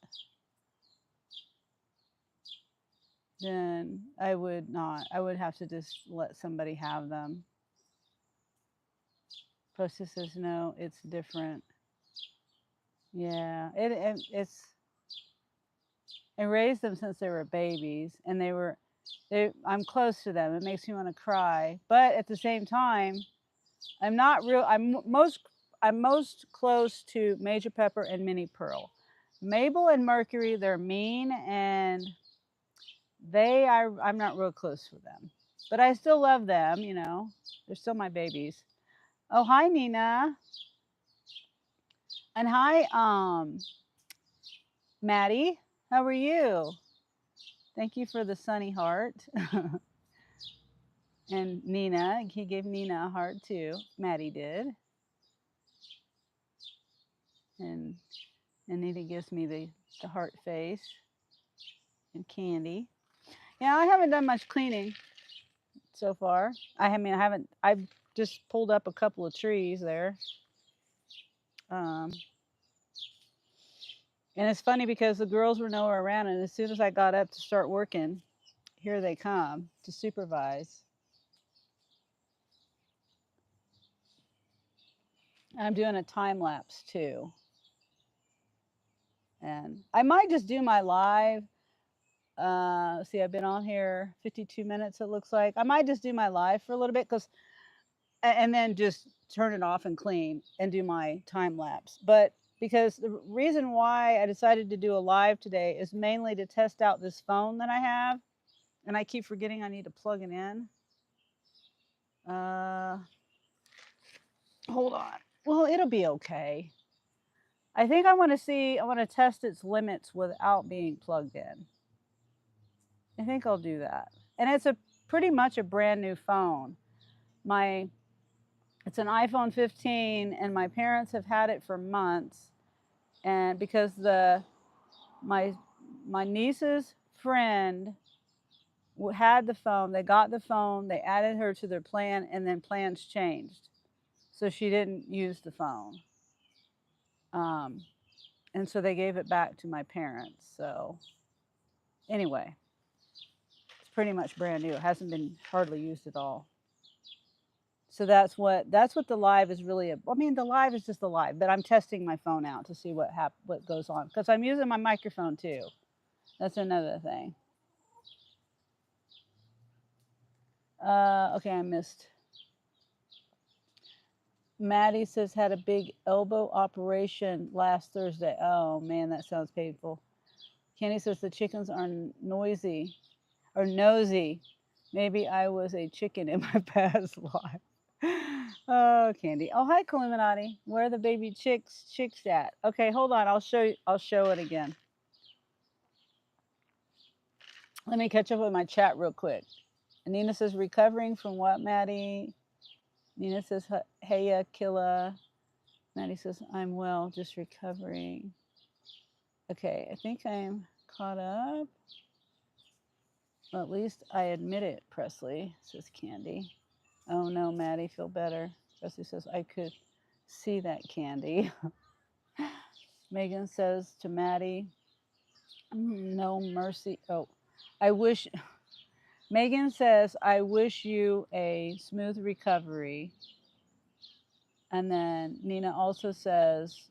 then I would not. I would have to just let somebody have them. Presley says, no, it's different. Yeah. I raised them since they were babies, and I'm close to them. It makes me want to cry. But at the same time, I'm most close to Major Pepper and Minnie Pearl. Mabel and Mercury, they're mean, and I'm not real close with them. but I still love them, you know. They're still my babies. Oh, hi Nina. And hi Maddie. How are you? Thank you for the sunny heart. And Nina, he gave Nina a heart too. Maddie did. And Nina gives me the heart face and candy. Yeah, I haven't done much cleaning so far. I haven't. I've just pulled up a couple of trees there. Um, and it's funny because the girls were nowhere around, and as soon as I got up to start working, here they come to supervise. And I'm doing a time lapse too. And I might just do my live. See, I've been on here 52 minutes, it looks like. I might just do my live for a little bit and then just turn it off and clean and do my time lapse. But because the reason why I decided to do a live today is mainly to test out this phone that I have. And I keep forgetting I need to plug it in. Uh, hold on. Well, it'll be okay. I think I want to test its limits without being plugged in. I think I'll do that. And it's a pretty much a brand new phone. My It's an iPhone 15 and my parents have had it for months, and because the my my niece's friend had the phone, they got the phone, they added her to their plan and then plans changed. So she didn't use the phone. Um, and so they gave it back to my parents. So anyway, it's pretty much brand new. It hasn't been hardly used at all. So that's what the live is really. I mean, the live is just the live, but I'm testing my phone out to see what goes on because I'm using my microphone too. That's another thing. Okay, I missed. Maddie says had a big elbow operation last Thursday. Oh man, that sounds painful. Kenny says the chickens are noisy or nosy. Maybe I was a chicken in my past life. Oh, Candy. Oh, hi, Illuminati. Where are the baby chicks at? Okay, hold on. I'll show you. I'll show it again. Let me catch up with my chat real quick. Nina says recovering from what, Maddie? Nina says heya killa. Maddie says I'm well, just recovering. Okay, I think I'm caught up. Well, at least I admit it, Presley, says Candy. Oh no, Maddie, feel better. Presley says I could see that, Candy. Megan says to Maddie, no mercy. Oh, I wish, Megan says, I wish you a smooth recovery. And then Nina also says,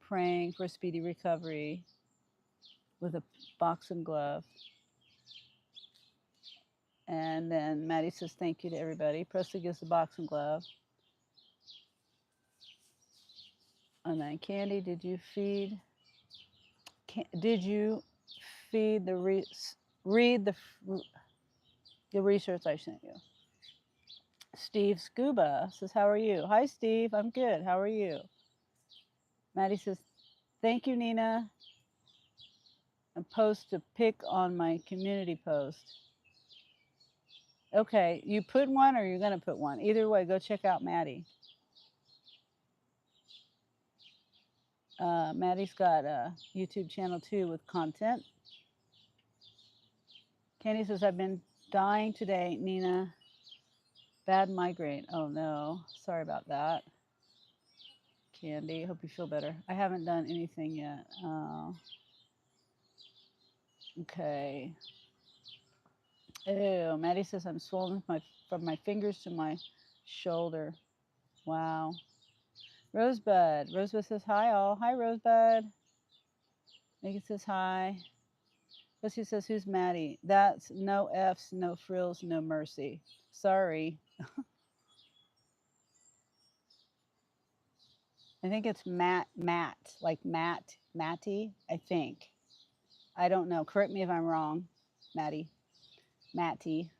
praying for speedy recovery with a boxing glove. And then Maddie says, thank you to everybody. Presley gives the boxing glove. And then Candy, did you feed read the research I sent you? Steve Scuba says, how are you? Hi, Steve. I'm good. How are you? Maddie says, thank you, Nina. And post a pic on my community post. Okay, you put one or you're going to put one. Either way, go check out Maddie. Maddie's got a YouTube channel too with content. Candy says, I've been dying today, Nina. Bad migraine. Oh no. Sorry about that. Candy, hope you feel better. I haven't done anything yet. Okay. Ew, Maddie says I'm swollen from my fingers to my shoulder. Wow. Rosebud. Rosebud says hi all. Hi Rosebud. Megan says hi. Lucy says who's Maddie? That's no F's, no frills, no mercy. Sorry. I think it's Matt, like Matty, I think. I don't know. Correct me if I'm wrong, Matty. Matty.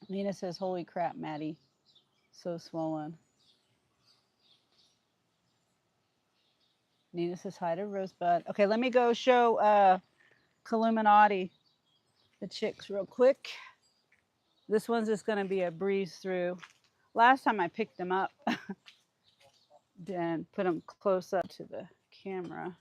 Nina says, holy crap, Maddie. So swollen. Nina says hi to Rosebud. Okay, let me go show Illuminati the chicks real quick. This one's just going to be a breeze through. Last time I picked them up and put them close up to the camera.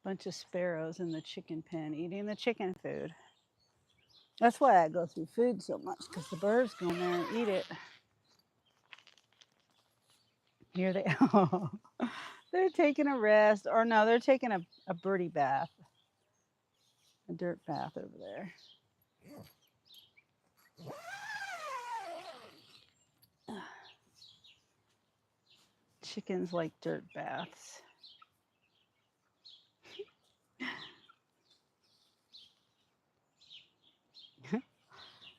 Bunch of sparrows in the chicken pen eating the chicken food. That's why I go through food so much, because the birds go in there and eat it. Here they are. They're taking a rest. Or no, they're taking a birdie bath. A dirt bath over there. Chickens like dirt baths.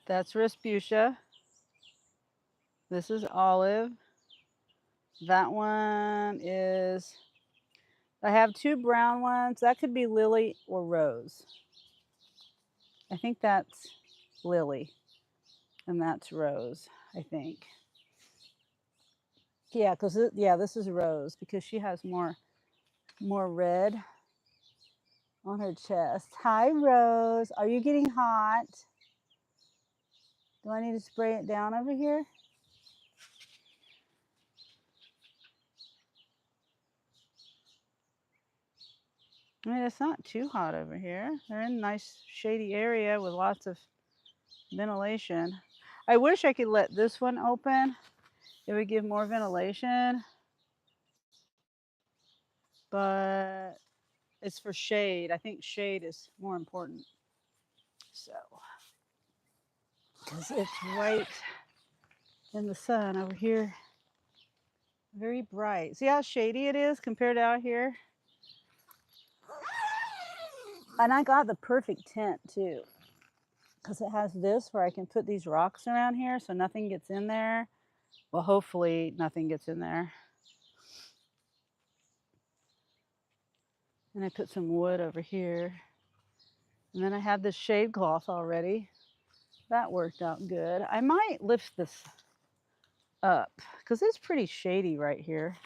That's Respucia. This is Olive. That one is, I have two brown ones. That could be Lily or Rose. I think that's Lily. And that's Rose, I think. Yeah, because this is Rose because she has more red on her chest. Hi, Rose. Are you getting hot? Do I need to spray it down over here? I mean, it's not too hot over here. They're in a nice shady area with lots of ventilation. I wish I could let this one open. It would give more ventilation, but it's for shade. I think shade is more important. So, because it's right in the sun over here, very bright. See how shady it is compared to out here? And I got the perfect tent too, because it has this where I can put these rocks around here so nothing gets in there. Well, hopefully nothing gets in there. And I put some wood over here. And then I have this shade cloth already. That worked out good. I might lift this up because it's pretty shady right here.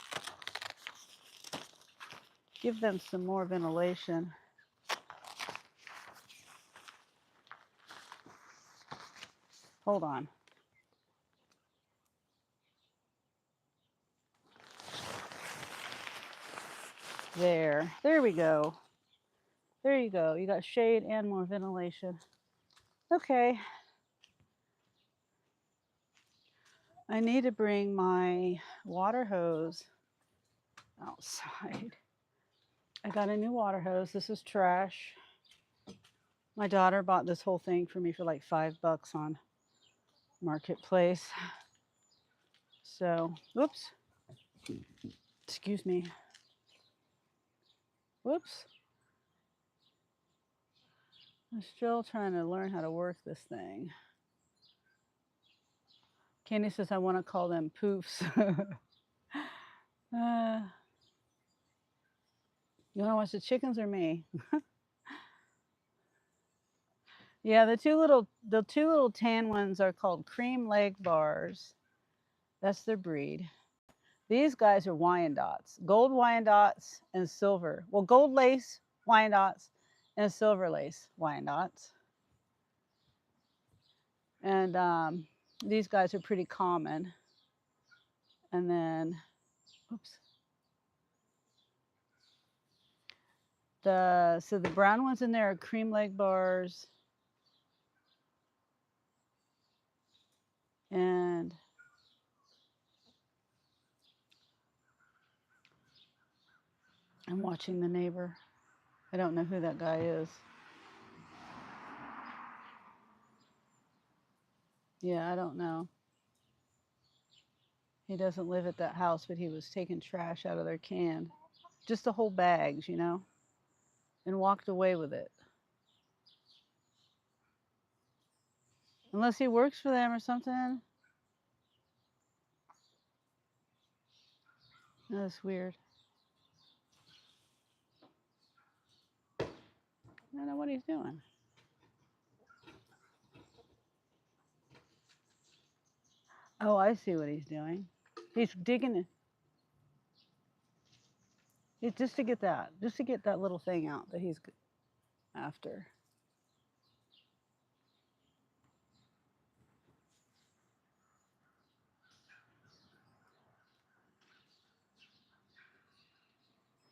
Give them some more ventilation. Hold on. There we go. There you go. You got shade and more ventilation. Okay. I need to bring my water hose outside. I got a new water hose. This is trash. My daughter bought this whole thing for me for like $5 on Marketplace. So, whoops. Excuse me. Whoops. I'm still trying to learn how to work this thing. Candy says I want to call them poofs. You want to watch the chickens or me? Yeah, the two little tan ones are called cream leg bars. That's their breed. These guys are Wyandottes, gold Wyandottes and silver. Well, gold lace Wyandottes and silver lace Wyandottes. And these guys are pretty common. And then, oops. So the brown ones in there are cream leg bars. And I'm watching the neighbor. I don't know who that guy is. Yeah, I don't know. He doesn't live at that house, but he was taking trash out of their can. Just the whole bags, and walked away with it. Unless he works for them or something. That's weird. I don't know what he's doing. Oh, I see what he's doing. He's digging it. It's just to get that little thing out that he's after.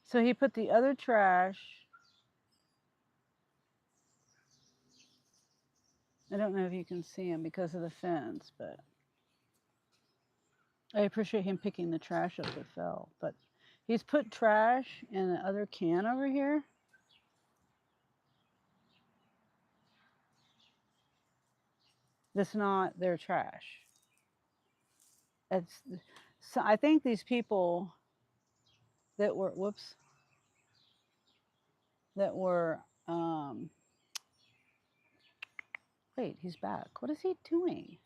So he put the other trash. I don't know if you can see him because of the fence, but I appreciate him picking the trash up that fell. But he's put trash in the other can over here. That's not their trash. It's so I think these people that were whoops that were wait, he's back. What is he doing?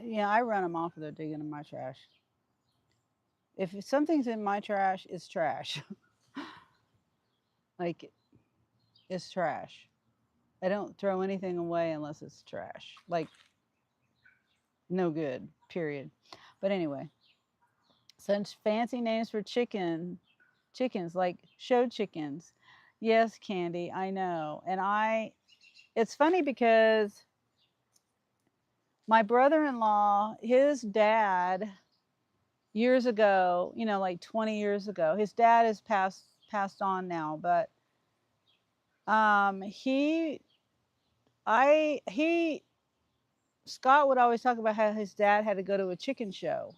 Yeah, I run them off if they're digging in my trash. If something's in my trash, it's trash. Like it's trash. I don't throw anything away unless it's trash. Like no good. Period. But anyway, such fancy names for chickens like show chickens. Yes, Candy, I know. It's funny because my brother-in-law, his dad years ago, like 20 years ago, his dad is passed on now, but he I he Scott would always talk about how his dad had to go to a chicken show.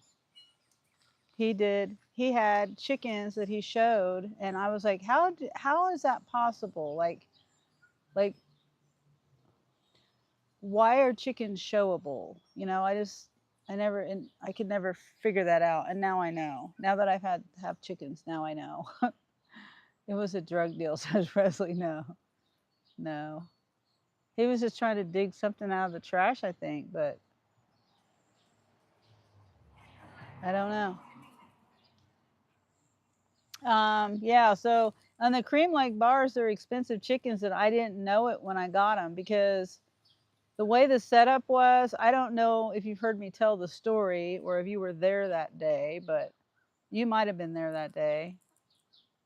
He did. He had chickens that he showed, and I was like, how is that possible? Like why are chickens showable? I could never figure that out, and now I know. Now that I've had have chickens, now I know. It was a drug deal, says Presley. No, no. He was just trying to dig something out of the trash, I think, but I don't know. Yeah, so on the cream like bars, they're expensive chickens, and I didn't know it when I got them because the way the setup was, I don't know if you've heard me tell the story or if you were there that day, but you might have been there that day,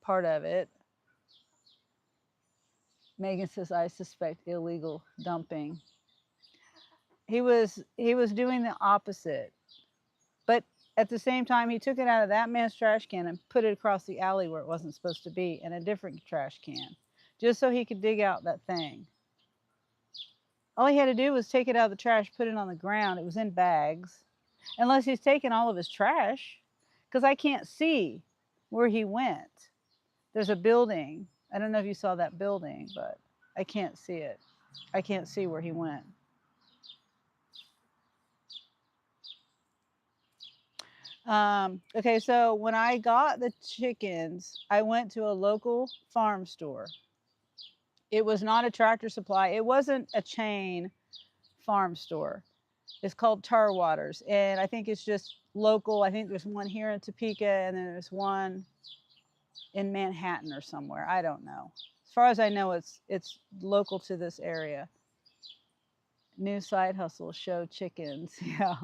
part of it. Megan says, I suspect illegal dumping. He was doing the opposite. But at the same time, he took it out of that man's trash can and put it across the alley where it wasn't supposed to be in a different trash can, just so he could dig out that thing. All he had to do was take it out of the trash, put it on the ground. It was in bags, unless he's taken all of his trash, because I can't see where he went. There's a building. I don't know if you saw that building, but I can't see it. I can't see where he went. Okay, so when I got the chickens, I went to a local farm store. It was not a Tractor Supply. It wasn't a chain farm store. It's called Tar Waters, and I think it's just local. I think there's one here in Topeka, and then there's one in Manhattan or somewhere. I don't know. As far as I know, it's local to this area. New side hustle, show chickens. Yeah.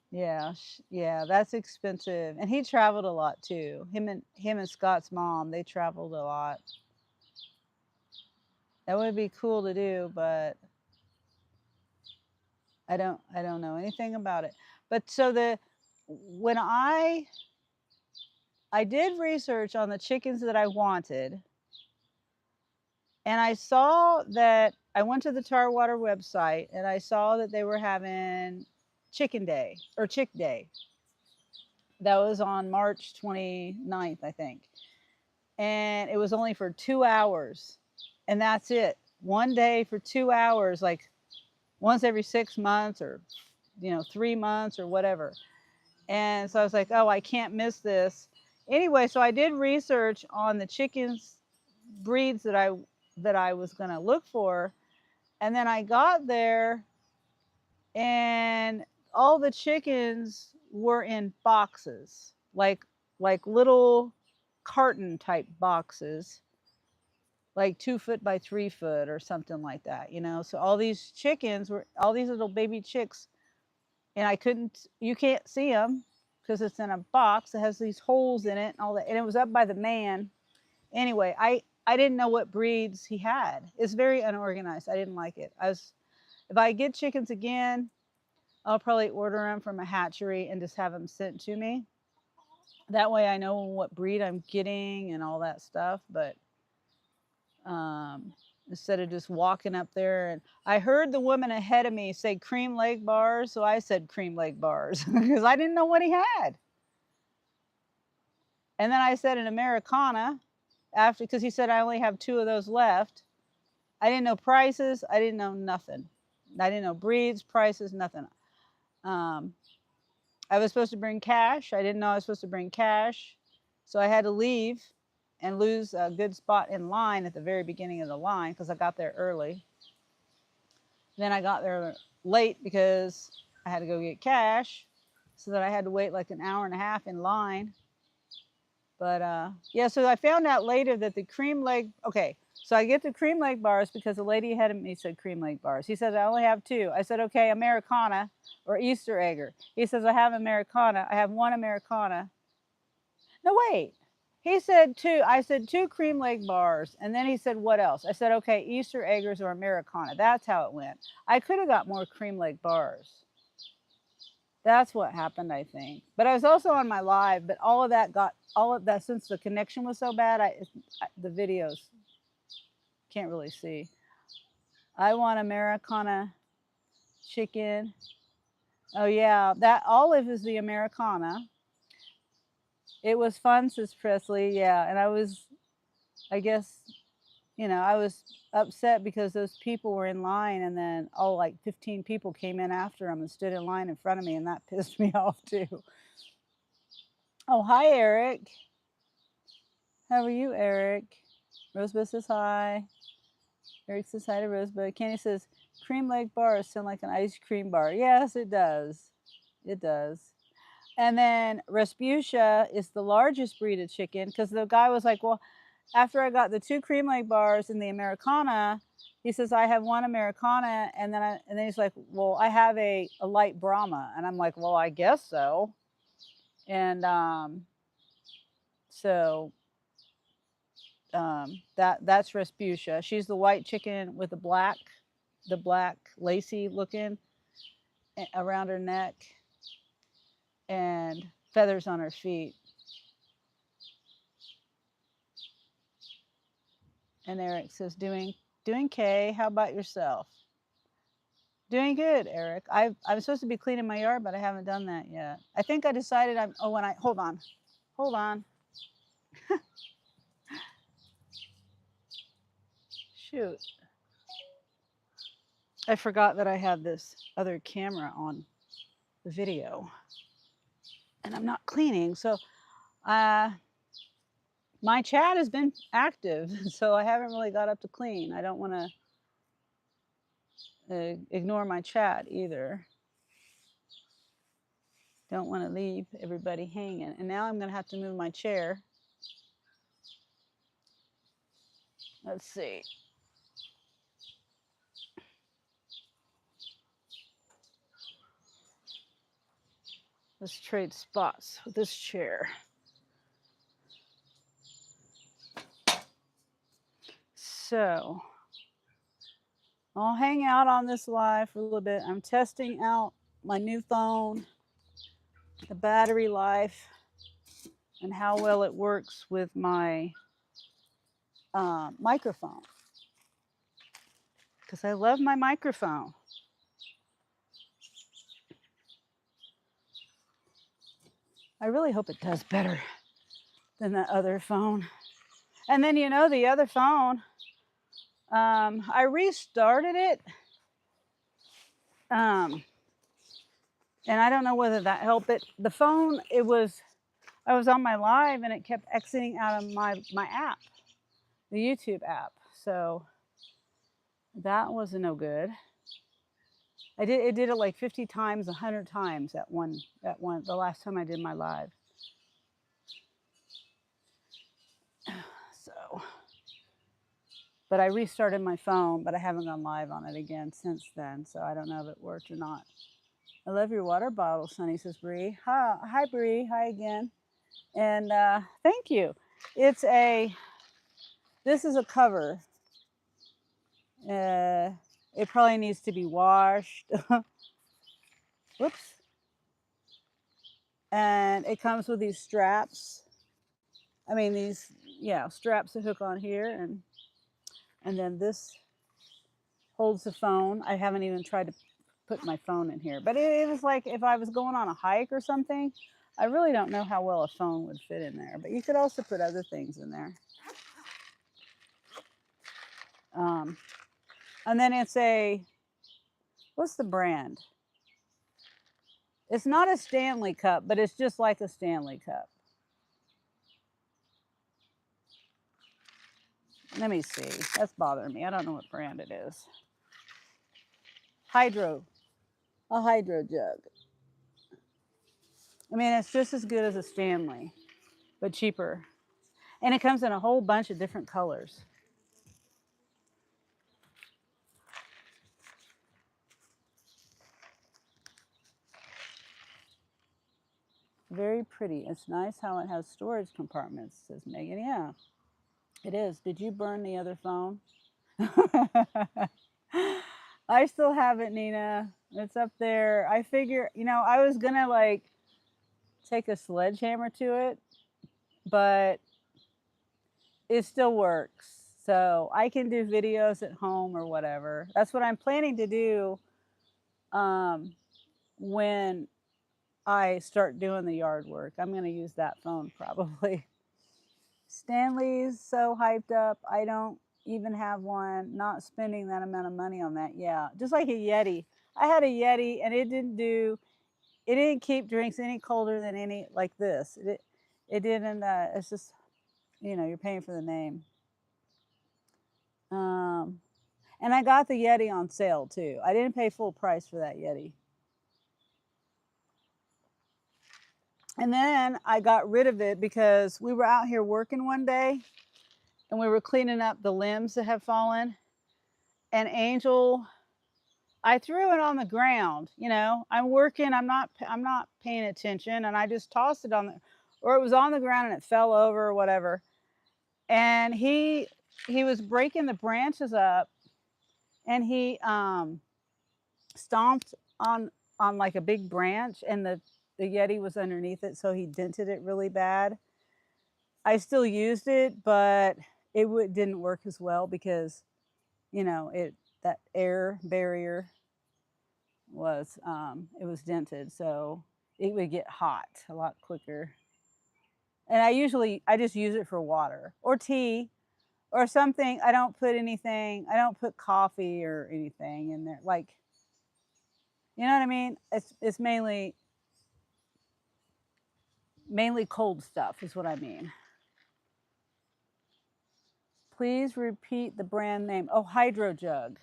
Yeah, yeah, that's expensive. And he traveled a lot too. Him and Scott's mom, they traveled a lot. That would be cool to do, but I don't know anything about it. But so the when I did research on the chickens that I wanted, and I saw that I went to the Tarwater website and I saw that they were having chicken day or chick day. That was on March 29th, I think. And it was only for 2 hours. And that's it. One day for 2 hours, like once every 6 months or 3 months or whatever. And so I was like, oh, I can't miss this. Anyway, so I did research on the chickens breeds that I was gonna look for. And then I got there and all the chickens were in boxes, like little carton type boxes, like 2 foot by 3 foot or something like that, you know. So all these chickens were all these little baby chicks, and I couldn't, you can't see them because it's in a box. It has these holes in it and all that, and it was up by the man. Anyway, I didn't know what breeds he had. It's very unorganized. I didn't like it. If I get chickens again, I'll probably order them from a hatchery and just have them sent to me. That way I know what breed I'm getting and all that stuff. But instead of just walking up there, and I heard the woman ahead of me say cream leg bars, so I said cream leg bars because I didn't know what he had. And then I said an Americana after, because he said I only have 2 of those left. I didn't know prices. I didn't know nothing. I didn't know breeds, prices, nothing. Um, I was supposed to bring cash. I didn't know I was supposed to bring cash. So I had to leave and lose a good spot in line at the very beginning of the line because I got there early. Then I got there late because I had to go get cash. So that I had to wait like an hour and a half in line. But yeah, so I found out later that the cream leg, okay, so I get the cream leg bars because the lady ahead of me said cream leg bars. He says, I only have 2. I said, okay, Americana or Easter egger. He says, I have Americana. I have 1 Americana. No, wait. He said 2. I said 2 cream leg bars. And then he said, what else? I said, okay, Easter eggers or Americana. That's how it went. I could have got more cream leg bars. That's what happened, I think. But I was also on my live, but all of that, since the connection was so bad, the videos can't really see. I want Americana chicken. Oh yeah, that olive is the Americana. It was fun, says Presley. Yeah, and I guess, I was upset because those people were in line, and then like 15 people came in after them and stood in line in front of me, and that pissed me off too. Oh, hi, Eric. How are you, Eric? Rosebud says hi. Eric says hi to Rosebud. Kenny says, cream leg bars sound like an ice cream bar. Yes, it does. It does. And then Rasputia is the largest breed of chicken because the guy was like, well, after I got the 2 cream leg bars and the Americana, he says, I have 1 Americana. And then he's like, well, I have a light Brahma. And I'm like, well, I guess so. And so that's Rasputia. She's the white chicken with the black lacy looking around her neck and feathers on her feet. And Eric says, doing K. How about yourself? Doing good, Eric. I'm supposed to be cleaning my yard, but I haven't done that yet. I think I decided hold on. Shoot. I forgot that I had this other camera on the video and I'm not cleaning. So, my chat has been active, so I haven't really got up to clean. I don't want to ignore my chat either. Don't want to leave everybody hanging. And now I'm going to have to move my chair. Let's see. Let's trade spots with this chair. So I'll hang out on this live for a little bit. I'm testing out my new phone, the battery life, and how well it works with my microphone. Because I love my microphone. I really hope it does better than that other phone. And then, the other phone, I restarted it. And I don't know whether that helped it. The phone, I was on my live and it kept exiting out of my app, the YouTube app. So that was no good. It did it like 50 times, 100 times the last time I did my live. So, but I restarted my phone, but I haven't gone live on it again since then. So I don't know if it worked or not. I love your water bottle, Sunny, says Bree. Hi, Bree. Hi again. And thank you. It's a, this is a cover. It probably needs to be washed. Whoops. And it comes with these straps. I mean, these, yeah, straps that hook on here. And then this holds the phone. I haven't even tried to put my phone in here, but it was like if I was going on a hike or something. I really don't know how well a phone would fit in there, but you could also put other things in there. And then it's a, what's the brand? It's not a Stanley cup, but it's just like a Stanley cup. Let me see. That's bothering me. I don't know what brand it is. A hydro jug. I mean, it's just as good as a Stanley, but cheaper. And it comes in a whole bunch of different colors. Very pretty. It's nice how it has storage compartments, says Megan. Yeah, it is. Did you burn the other phone? I still have it, Nina. It's up there. I figure, I was going to like take a sledgehammer to it, but it still works. So I can do videos at home or whatever. That's what I'm planning to do when I start doing the yard work. I'm going to use that phone probably. Stanley's so hyped up. I don't even have one. Not spending that amount of money on that. Yeah, just like a Yeti. I had a Yeti and it didn't keep drinks any colder than any like this. It didn't. It's just, you're paying for the name. And I got the Yeti on sale too. I didn't pay full price for that Yeti. And then I got rid of it because we were out here working one day and we were cleaning up the limbs that have fallen. And Angel, I threw it on the ground. I'm working, I'm not paying attention, and I just tossed it or it was on the ground and it fell over or whatever. And he was breaking the branches up, and he stomped on like a big branch, and the Yeti was underneath it, so he dented it really bad. I still used it, but it didn't work as well because that air barrier was it was dented, so it would get hot a lot quicker. And I just use it for water or tea or something. I don't put coffee or anything in there, like, you know what I mean. It's mainly cold stuff is what I mean. Please repeat the brand name. Oh, Hydro Jug.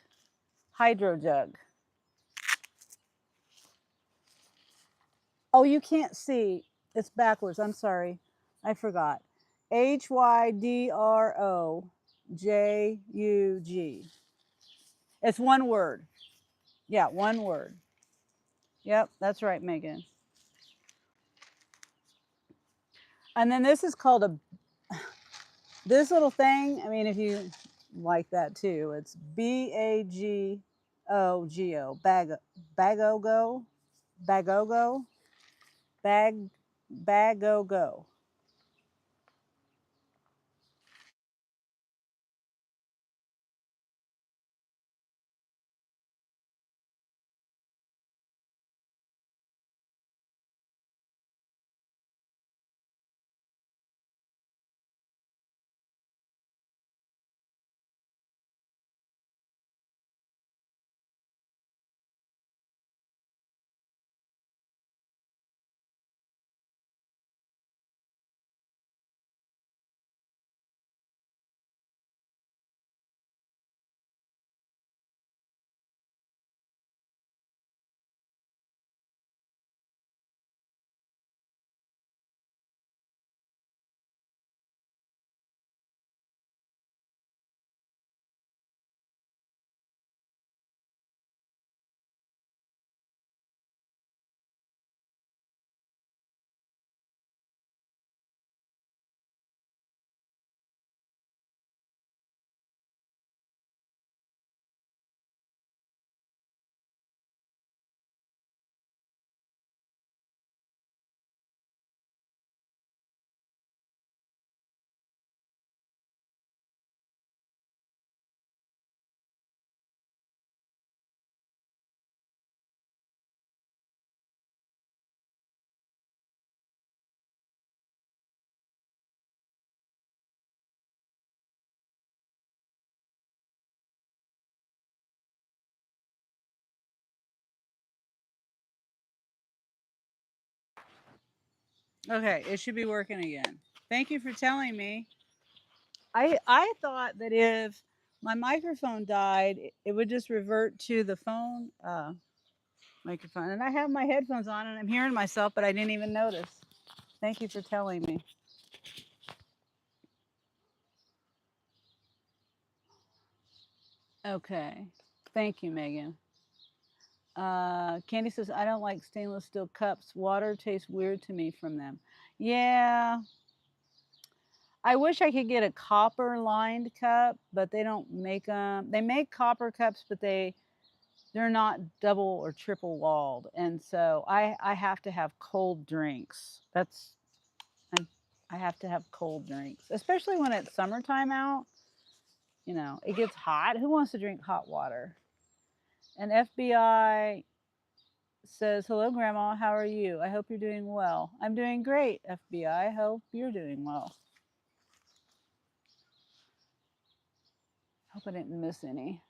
Oh, you can't see. It's backwards. I'm sorry. I forgot. HYDROJUG. It's one word. Yeah, one word. Yep, that's right, Megan. And then this is called this little thing. I mean, if you like that too, it's BAGOGO. Bagogo. Bagogo. Bagogo. Okay, it should be working again. Thank you for telling me. I thought that if my microphone died, it would just revert to the phone microphone. And I have my headphones on and I'm hearing myself, but I didn't even notice. Thank you for telling me. Okay. Thank you, Megan. Candy says, I don't like stainless steel cups. Water tastes weird to me from them. Yeah, I wish I could get a copper lined cup, but they don't make them. They make copper cups, but they're not double or triple walled, and so I have to have cold drinks. I'm, I have to have cold drinks, especially when it's summertime out. You know, it gets hot. Who wants to drink hot water? And FBI says, "Hello, Grandma. How are you? I hope you're doing well." I'm doing great, FBI. I hope you're doing well. Hope I didn't miss any.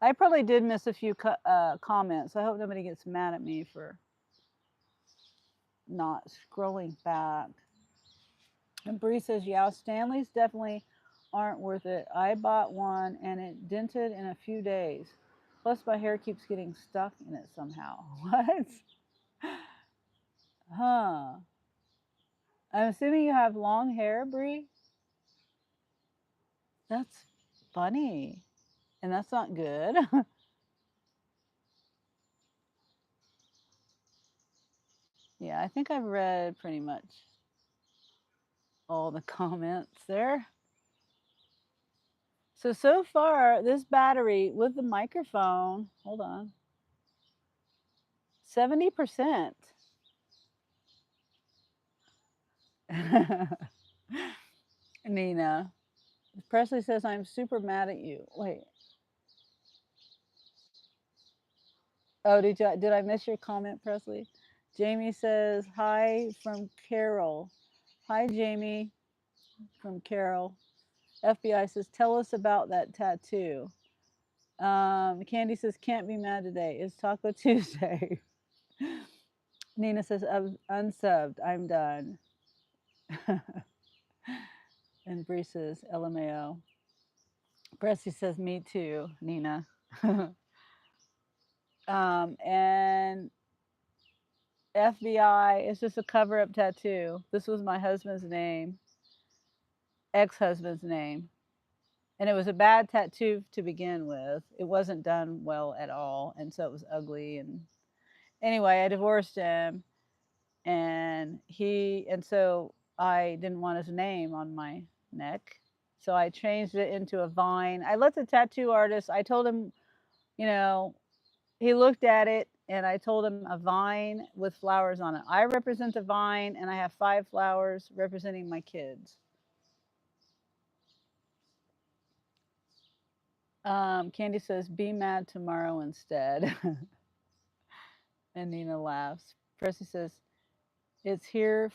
I probably did miss a few comments. I hope nobody gets mad at me for not scrolling back. And Bree says, yeah, Stanley's definitely aren't worth it. I bought one and it dented in a few days. Plus, my hair keeps getting stuck in it somehow. What? Huh. I'm assuming you have long hair, Bree? That's funny. And that's not good. Yeah, I think I've read pretty much all the comments there. So far, this battery with the microphone, hold on, 70%. Nina. Presley says, I'm super mad at you. Wait. Oh, did I miss your comment, Presley? Jamie says, hi from Carol. Hi, Jamie from Carol. FBI says, tell us about that tattoo. Candy says, can't be mad today. It's Taco Tuesday. Nina says, unsubbed. I'm done. And Bree says, LMAO. Presley says, me too, Nina. And FBI, it's just a cover up tattoo. This was my husband's name, ex husband's name. And it was a bad tattoo to begin with. It wasn't done well at all. And so it was ugly. And anyway, I divorced him. And so I didn't want his name on my neck. So I changed it into a vine. I let the tattoo artist, I told him, you know, he looked at it and I told him a vine with flowers on it. I represent the vine and I have 5 flowers representing my kids. Candy says, be mad tomorrow instead. And Nina laughs. Percy says, it's here.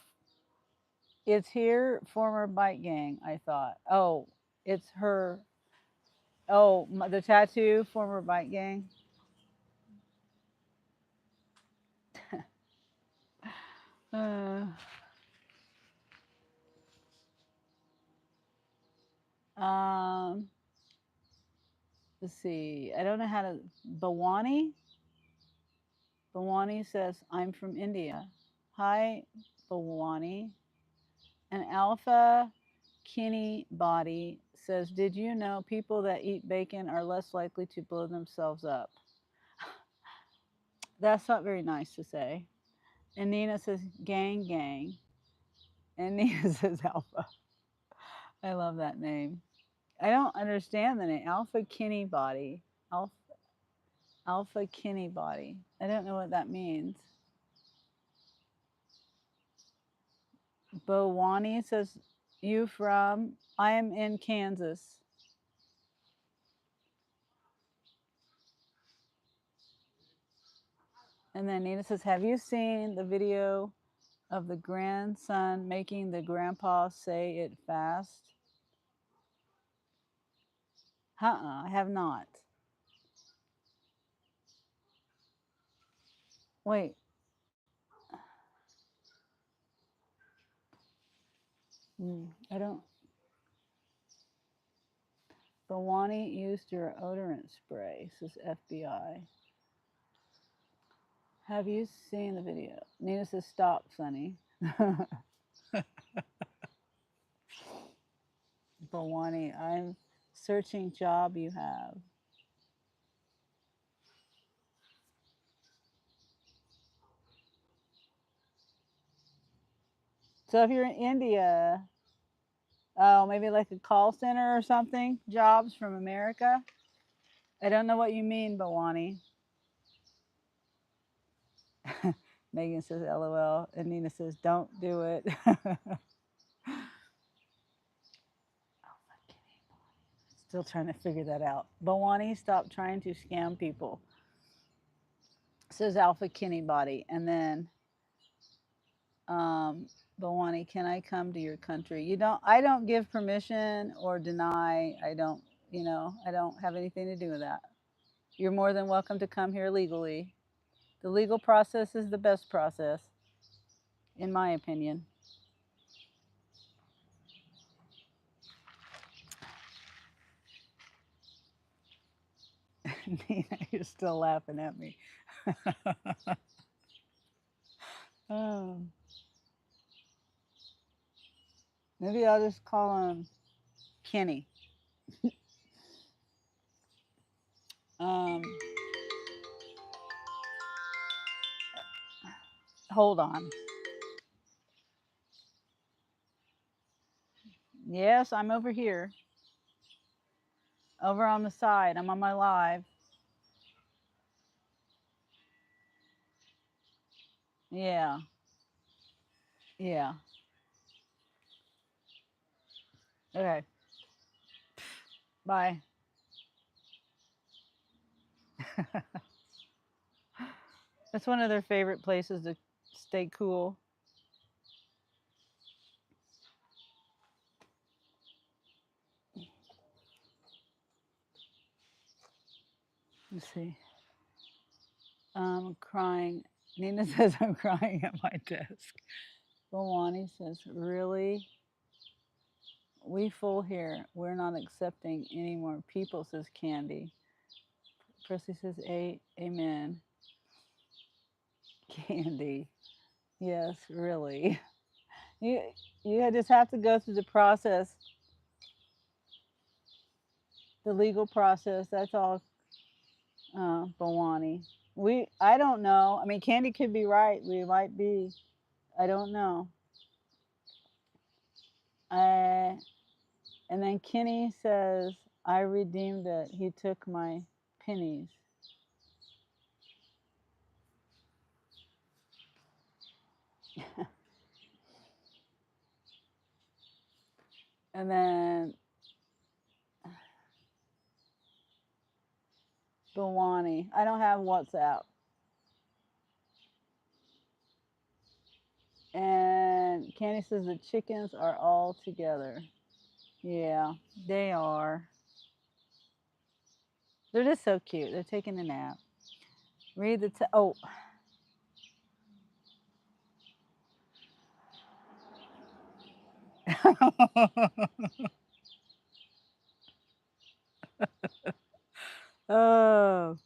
It's here, former bike gang, I thought. Oh, it's her. Oh, the tattoo, former bike gang. Uh, um, let's see. I don't know how to. Bawani? Bawani says, I'm from India. Hi, Bawani. And Alpha Kinney Body says, did you know people that eat bacon are less likely to blow themselves up? That's not very nice to say. And Nina says, gang, gang. And Nina says, Alpha. I love that name. I don't understand the name. Alpha Kinney Body. Alpha, Alpha Kinney Body. I don't know what that means. Bowani says, you from? I am in Kansas. And then Nina says, have you seen the video of the grandson making the grandpa say it fast? I have not. Wait. I don't. Bawani used your odorant spray, says FBI. Have you seen the video? Nina says, stop, Sonny. Bawani, I'm searching job you have. So if you're in India, oh, maybe like a call center or something, jobs from America. I don't know what you mean, Bawani. Megan says, LOL. And Nina says, don't do it. Still trying to figure that out. Bawani, stop trying to scam people. Says Alpha Kinney Body. And then Bawani, can I come to your country? I don't give permission or deny. I don't have anything to do with that. You're more than welcome to come here legally. The legal process is the best process, in my opinion. Nina, you're still laughing at me. Oh. Maybe I'll just call him Kenny. Um, hold on. Yes, I'm over here. Over on the side. I'm on my live. Yeah. Yeah. Okay. Bye. That's one of their favorite places to stay cool. Let's see. I'm crying. Nina says I'm crying at my desk. Bawani says, really? We full here. We're not accepting any more people, says Candy. Percy says, amen. Candy. Yes, really. You just have to go through the process, the legal process. That's all, Bawani. I don't know. I mean, Candy could be right. We might be. I don't know. And then Kenny says, I redeemed it. He took my pennies. And then Bawani. I don't have WhatsApp. And Candy says the chickens are all together. Yeah, they are. They're just so cute. They're taking a nap. Read the oh. Oh.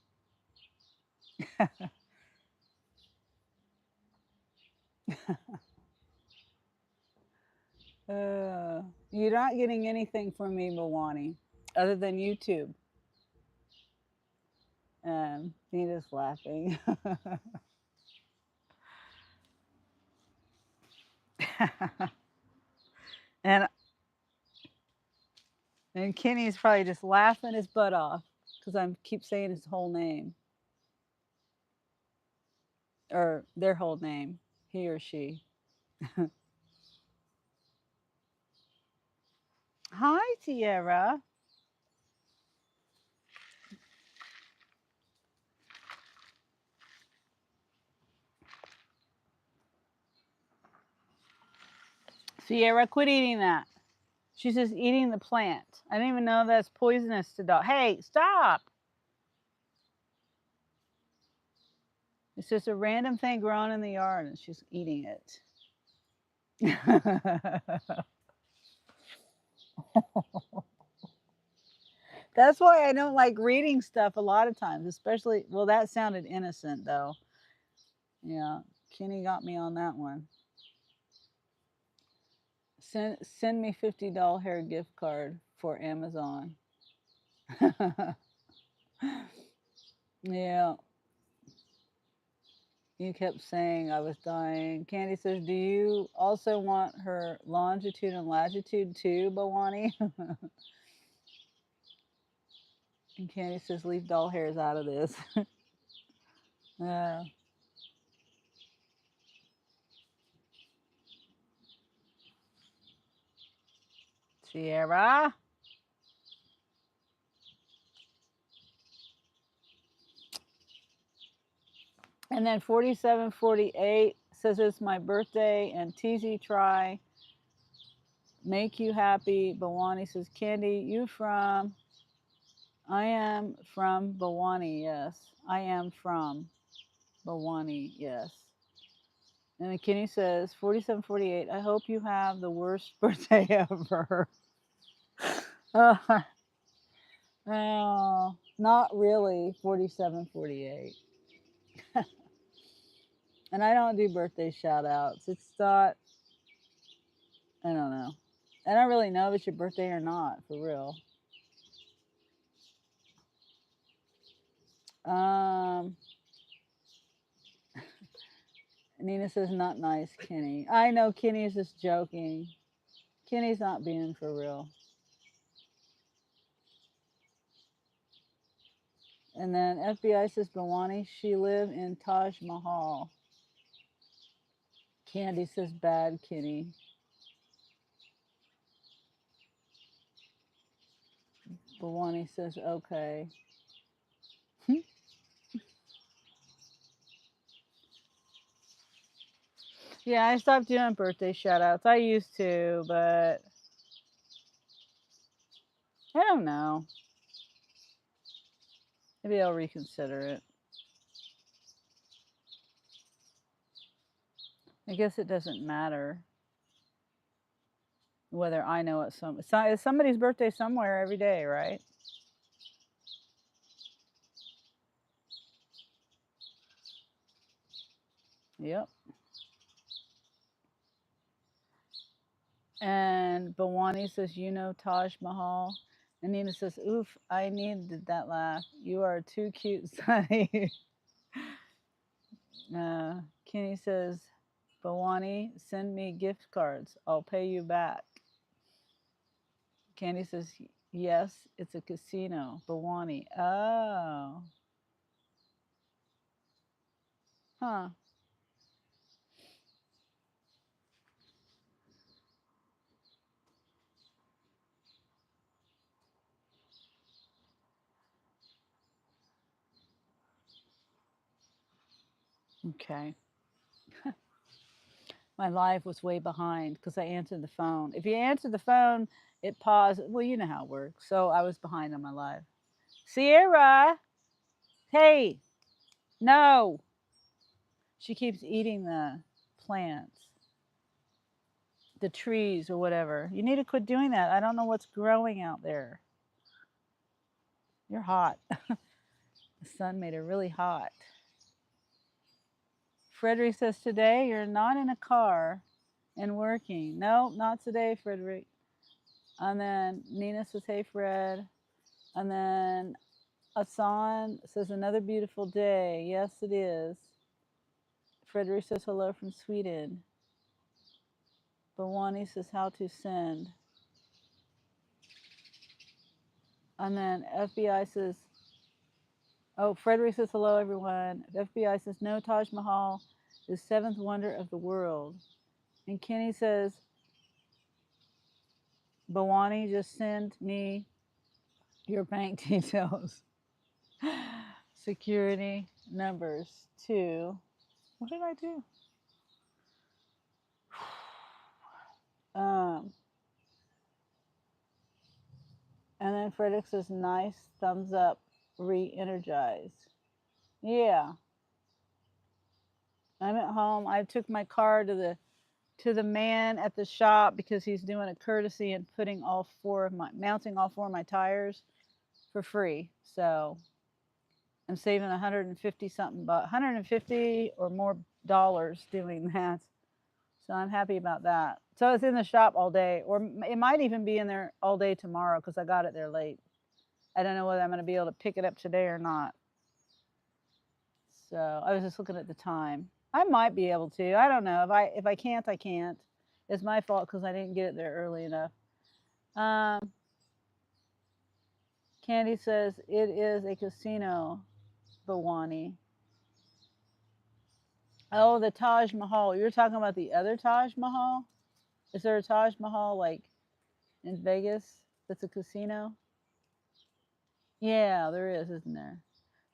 You're not getting anything from me, Bawani, other than YouTube. Nina's laughing. and and Kenny's probably just laughing his butt off because I keep saying his whole name or their whole name, he or she. Hi, Tierra. Sierra, quit eating that. She's just eating the plant. I didn't even know that's poisonous to dog. Hey, stop. It's just a random thing growing in the yard and she's eating it. That's why I don't like reading stuff a lot of times, especially, well, that sounded innocent though. Yeah, Kenny got me on that one. Send me $50 hair gift card for Amazon. Yeah, you kept saying I was dying. Candy says, "Do you also want her longitude and latitude too, Bawani?" And Candy says, "Leave doll hairs out of this." Yeah. Sierra. And then 4748 says it's my birthday and TZ try make you happy. Bawani says, Candy, you from? I am from Bawani, yes. I am from Bawani, yes. And then Kenny says, 4748, I hope you have the worst birthday ever. uh, oh, not really, 4748. And I don't do birthday shout outs. It's not, I don't know. I don't really know if it's your birthday or not, for real. Um, Nina says, not nice, Kenny. I know Kenny is just joking. Kenny's not being for real. And then FBI says, Bawani, she live in Taj Mahal. Candy says, bad, Kenny. Bawani says, okay. Yeah, I stopped doing birthday shout outs. I used to, but I don't know. Maybe I'll reconsider it. I guess it doesn't matter whether I know it's somebody's birthday somewhere every day, right? Yep. And Bawani says, you know Taj Mahal. And Nina says, oof, I needed that laugh. You are too cute, Sonny. Kenny says, Bawani, send me gift cards. I'll pay you back. Candy says, yes, it's a casino. Bawani. Oh. Huh. Okay. My live was way behind because I answered the phone. If you answer the phone, it paused. Well, you know how it works. So I was behind on my live. Sierra, hey, no. She keeps eating the plants, the trees, or whatever. You need to quit doing that. I don't know what's growing out there. You're hot. The sun made her really hot. Frederick says, today you're not in a car and working. No, not today, Frederick. And then Nina says, hey, Fred. And then Asan says, another beautiful day. Yes, it is. Frederick says, hello from Sweden. Bawani says, how to send. And then FBI says, oh, Frederick says, hello, everyone. FBI says, no, Taj Mahal is seventh wonder of the world. And Kenny says, Bawani, just send me your bank details. Security numbers to, what did I do? Um, and then Frederick says, nice, thumbs up, re-energize. Yeah, I'm at home. I took my car to the to the man at the shop because he's doing a courtesy and mounting all four of my tires for free. So I'm saving 150 something, but 150 or more dollars doing that. So I'm happy about that. So it's in the shop all day, or it might even be in there all day tomorrow because I got it there late. I don't know whether I'm going to be able to pick it up today or not. So I was just looking at the time. I might be able to. I don't know. If I can't, I can't. It's my fault because I didn't get it there early enough. Um, Candy says it is a casino, Bawani. Oh, the Taj Mahal. You're talking about the other Taj Mahal? Is there a Taj Mahal like in Vegas that's a casino? Yeah, there is, isn't there?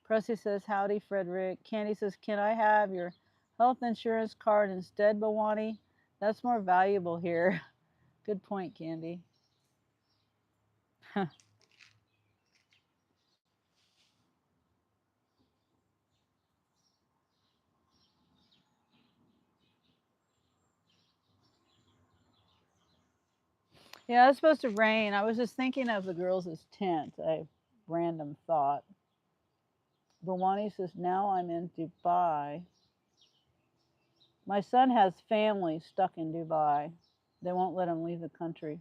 Pressy says, howdy, Frederick. Candy says, can I have your health insurance card instead, Bawani? That's more valuable here. Good point, Candy. Yeah, it's supposed to rain. I was just thinking of the girls' tent. A random thought. Bawani says, now I'm in Dubai. My son has family stuck in Dubai. They won't let him leave the country.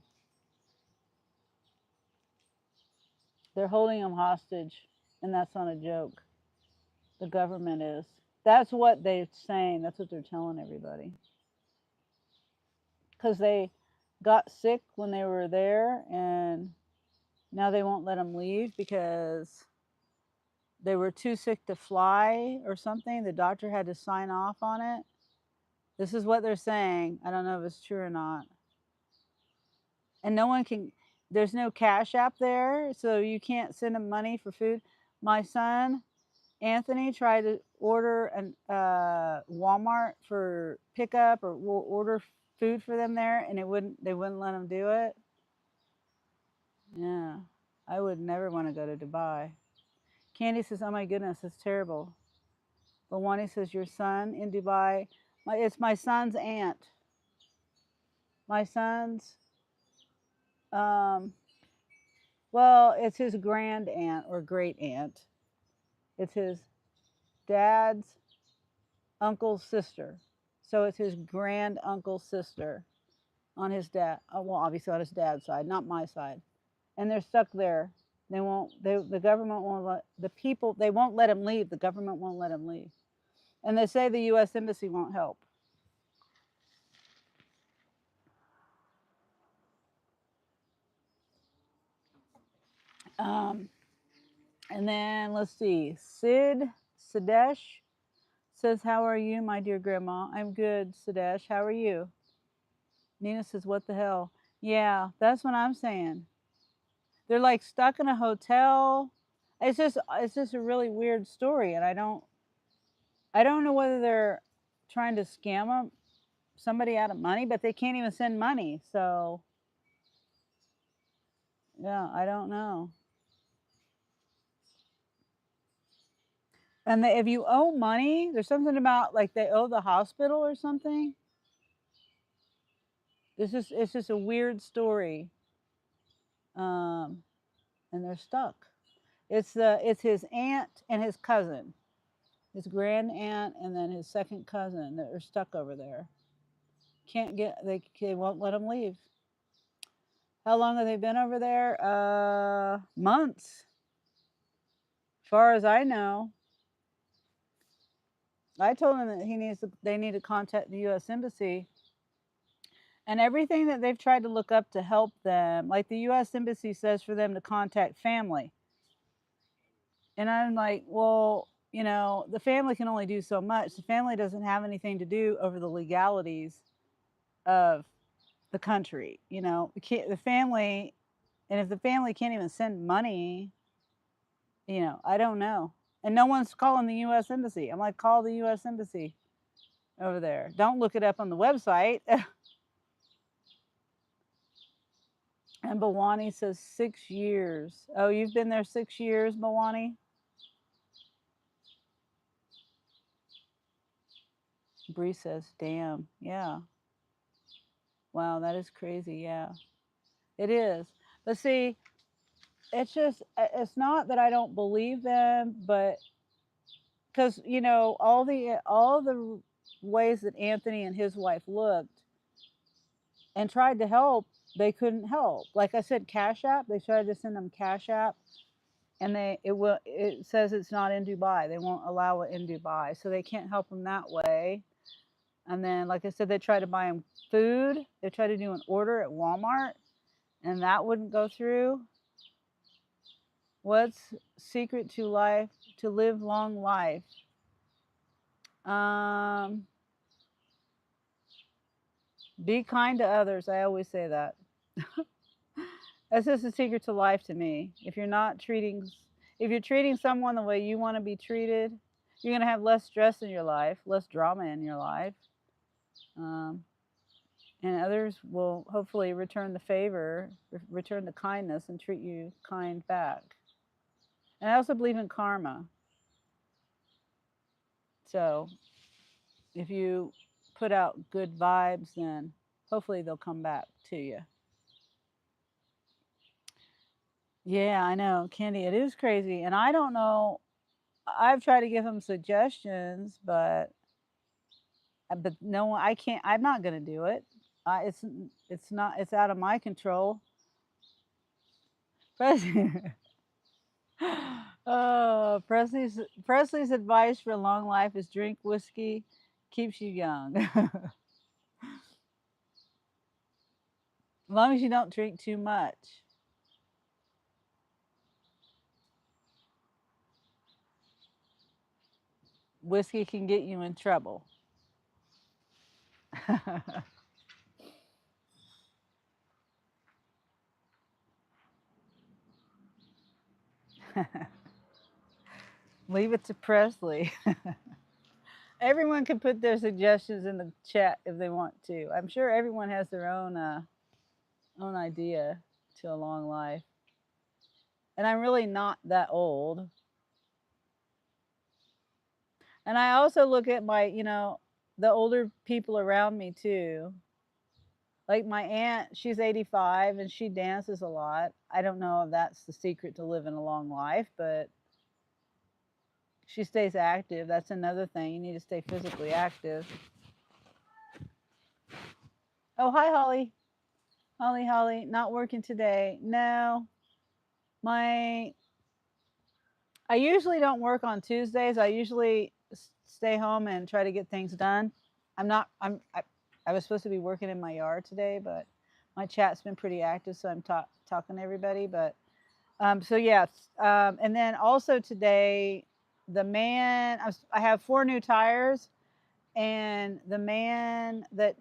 They're holding him hostage, and that's not a joke. The government is. That's what they're saying. That's what they're telling everybody. Because they got sick when they were there, and now they won't let them leave because they were too sick to fly or something. The doctor had to sign off on it. This is what they're saying. I don't know if it's true or not. And no one can, there's no cash app there, so you can't send them money for food. My son Anthony tried to order an Walmart for pickup or order food for them there, and they wouldn't let him do it. Yeah, I would never want to go to Dubai. Candy says, "Oh my goodness, it's terrible." Lawani says, "Your son in Dubai?" It's my son's aunt. My son's, um, well, it's his grand aunt or great aunt. It's his dad's uncle's sister. So it's his grand uncle's sister on his dad. Well, obviously on his dad's side, not my side. And they're stuck there. They won't. The government won't let the people. They won't let him leave. The government won't let him leave. And they say the U.S. embassy won't help. Um, and then let's see. Sadesh says, "How are you, my dear grandma?" I'm good, Sadesh. How are you? Nina says, "What the hell?" Yeah, that's what I'm saying. They're like stuck in a hotel. It's just a really weird story, and I don't know whether they're trying to scam somebody out of money, but they can't even send money. So yeah, I don't know. And if you owe money, there's something about like they owe the hospital or something. It's just a weird story. Um, and they're stuck. It's his aunt and his cousin, his grand aunt, and then his second cousin that are stuck over there. Can't get they won't let them leave. How long have they been over there? Months, as far as I know. I told him that they need to contact the U.S. embassy, and everything that they've tried to look up to help them, like the U.S. embassy says for them to contact family, and I'm like, well, the family can only do so much. The family doesn't have anything to do over the legalities of the country. The family, and if the family can't even send money, I don't know. And no one's calling the U.S. embassy. I'm like, call the U.S. embassy over there. Don't look it up on the website. And Bawani says 6 years. Oh, you've been there 6 years, Bawani? Bree says, damn, yeah. Wow, that is crazy. Yeah, it is. But see, it's just, it's not that I don't believe them, but because, all the ways that Anthony and his wife looked and tried to help, they couldn't help. Like I said, Cash App, they tried to send them Cash App, and it says it's not in Dubai. They won't allow it in Dubai, so they can't help them that way. And then, like I said, they tried to buy them food. They tried to do an order at Walmart, and that wouldn't go through. What's secret to life, to live long life? Um, be kind to others. I always say that. That's just a secret to life to me. If you're treating someone the way you want to be treated, you're gonna have less stress in your life, less drama in your life, um, and others will hopefully return the favor, return the kindness, and treat you kind back. And I also believe in karma. So if you put out good vibes, then hopefully they'll come back to you. Yeah, I know, Candy. It is crazy, and I don't know. I've tried to give him suggestions, but no, I can't. I'm not going to do it. It's not. It's out of my control. Presley, oh, Presley's advice for long life is drink whiskey, keeps you young. As long as you don't drink too much. Whiskey can get you in trouble. Leave it to Presley. Everyone can put their suggestions in the chat if they want to. I'm sure everyone has their own idea to a long life. And I'm really not that old. And I also look at the older people around me too. Like my aunt, she's 85 and she dances a lot. I don't know if that's the secret to living a long life, but she stays active. That's another thing. You need to stay physically active. Oh, hi, Holly. Holly. Not working today. No, my I usually don't work on Tuesdays. I usually stay home and try to get things done. I'm not. I was supposed to be working in my yard today, but my chat's been pretty active, so I'm talking to everybody. But so yes, and then also today, I have 4 new tires, and the man that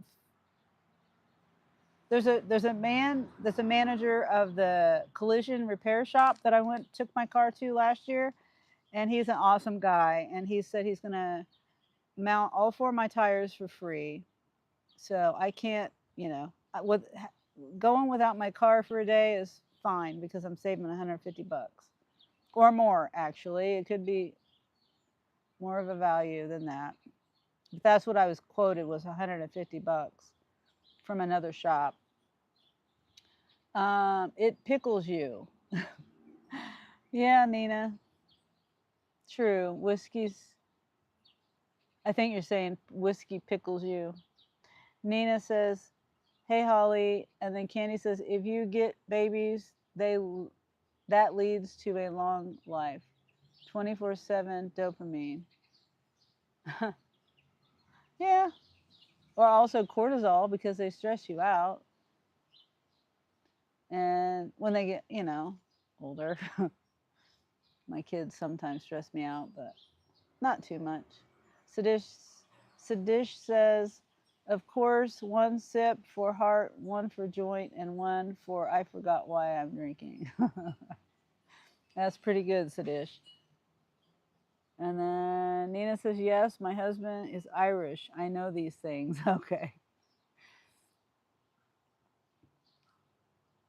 there's a man that's a manager of the collision repair shop that I took my car to last year, and he's an awesome guy. And he said he's gonna mount all 4 of my tires for free. So I can't, with going without my car for a day is fine because I'm saving 150 bucks or more. Actually, it could be more of a value than that. But that's what I was quoted, was 150 bucks from another shop. It pickles you. Yeah, Nina. True. I think you're saying whiskey pickles you. Nina says, "Hey Holly," and then Candy says, "If you get babies, that leads to a long life. 24/7 dopamine." Yeah, or also cortisol because they stress you out, and when they get older, my kids sometimes stress me out, but not too much. Sadish says, "Of course, 1 sip for heart, one for joint, and one for I forgot why I'm drinking." That's pretty good, Sadish. And then Nina says, "Yes, my husband is Irish. I know these things." Okay.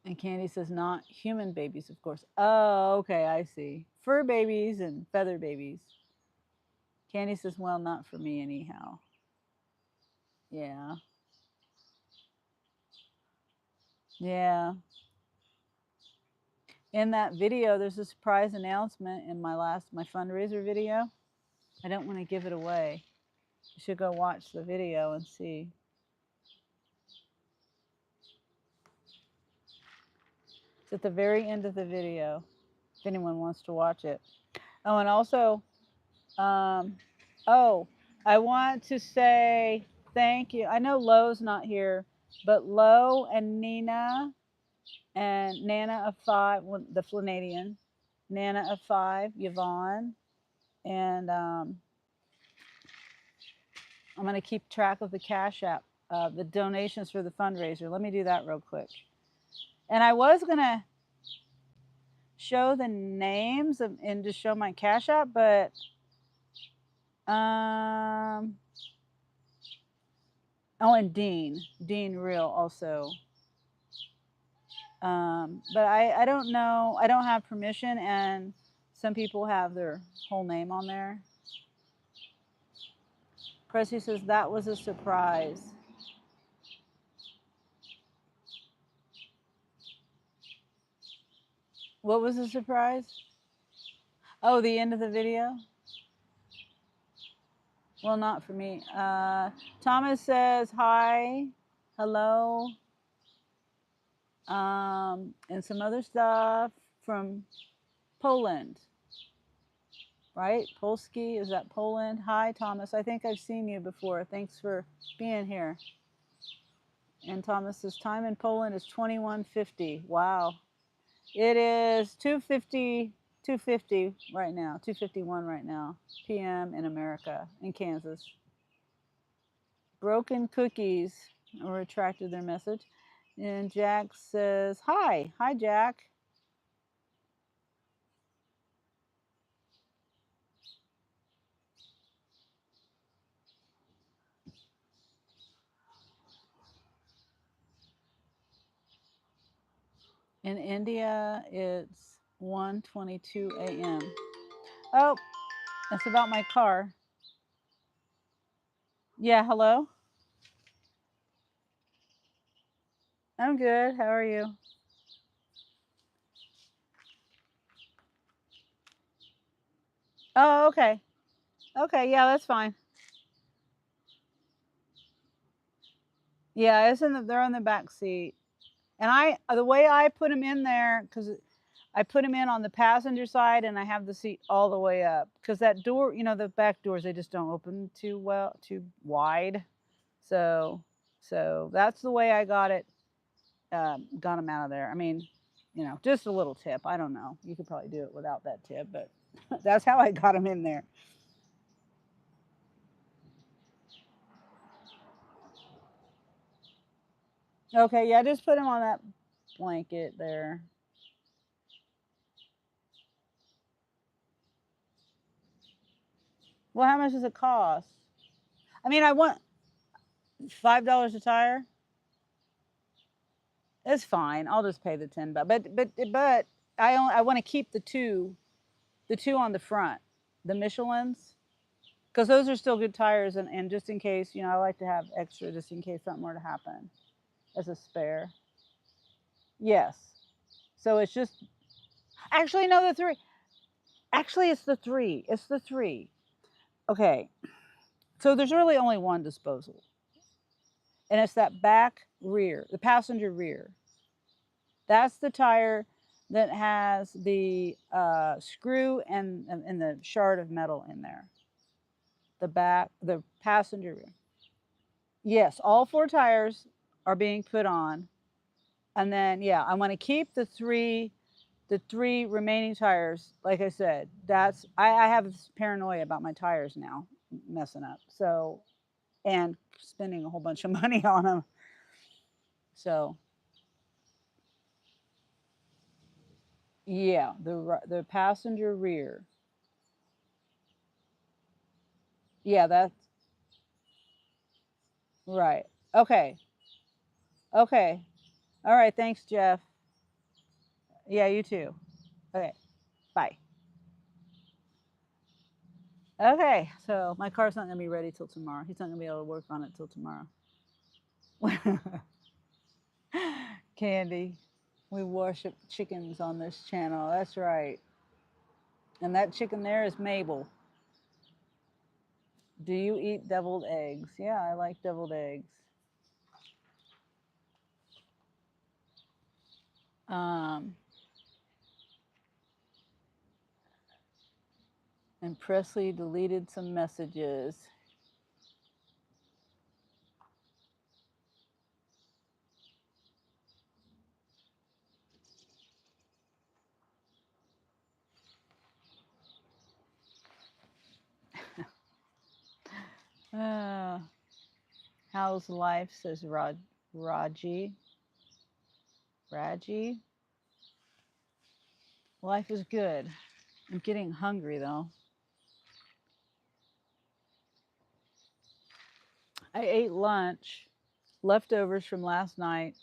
And Candy says, "Not human babies, of course." Oh, okay, I see. Fur babies and feather babies. Candy says, "Well, not for me, anyhow." Yeah. Yeah. In that video, there's a surprise announcement in my fundraiser video. I don't want to give it away. You should go watch the video and see. It's at the very end of the video if anyone wants to watch it. Oh, and also, um, oh, I want to say thank you. I know Lo's not here, but Lo and Nina and Nana of 5, the Flanagan, Nana of 5, Yvonne, and I'm going to keep track of the Cash App, the donations for the fundraiser. Let me do that real quick. And I was going to show the names and just show my Cash App, but oh, and Dean Real also. But I don't know. I don't have permission, and some people have their whole name on there. Pressy says that was a surprise. What was the surprise? Oh, the end of the video? Well, not for me. Thomas says hi, hello, and some other stuff from Poland, right? Polski, is that Poland? Hi, Thomas. I think I've seen you before. Thanks for being here. And Thomas says time in Poland is 21:50. Wow. It is 2:50 right now, 2:51 right now, p.m. in America, in Kansas. Broken cookies retracted their message. And Jack says, hi. Hi, Jack. In India, it's 1:22 a.m. Oh, it's about my car. Yeah, hello? I'm good. How are you? Oh, okay. Okay, yeah, that's fine. Yeah, they're in the back seat. And the way I put them in there, because I put them in on the passenger side and I have the seat all the way up. Because that door, the back doors, they just don't open too wide. So that's the way I got them out of there. I mean, just a little tip. I don't know. You could probably do it without that tip, but that's how I got them in there. Okay, yeah, just put them on that blanket there. Well, how much does it cost? I mean, I want $5 a tire. It's fine. I'll just pay the $10. But I want to keep the two on the front, the Michelin's, because those are still good tires, and just in case, I like to have extra just in case something were to happen as a spare. Yes. So it's just actually no, the three. Actually, it's the three. It's the three. Okay. So there's really only one disposal, and it's that back rear, the passenger rear. That's the tire that has the screw and the shard of metal in there. The passenger rear. Yes, all 4 tires are being put on, and then yeah, I want to keep the three remaining tires. Like I said, I have this paranoia about my tires now messing up. So, and spending a whole bunch of money on them. So yeah, the passenger rear. Yeah, that's right. Okay. Okay. All right. Thanks, Jeff. Yeah, you too. Okay. Bye. Okay. So my car's not gonna be ready till tomorrow. He's not gonna be able to work on it till tomorrow. Candy. We worship chickens on this channel. That's right. And that chicken there is Mabel. Do you eat deviled eggs? Yeah, I like deviled eggs. Um, and Presley deleted some messages. Uh, how's life? Says Raji. Raji. Life is good. I'm getting hungry though. I ate lunch, leftovers from last night.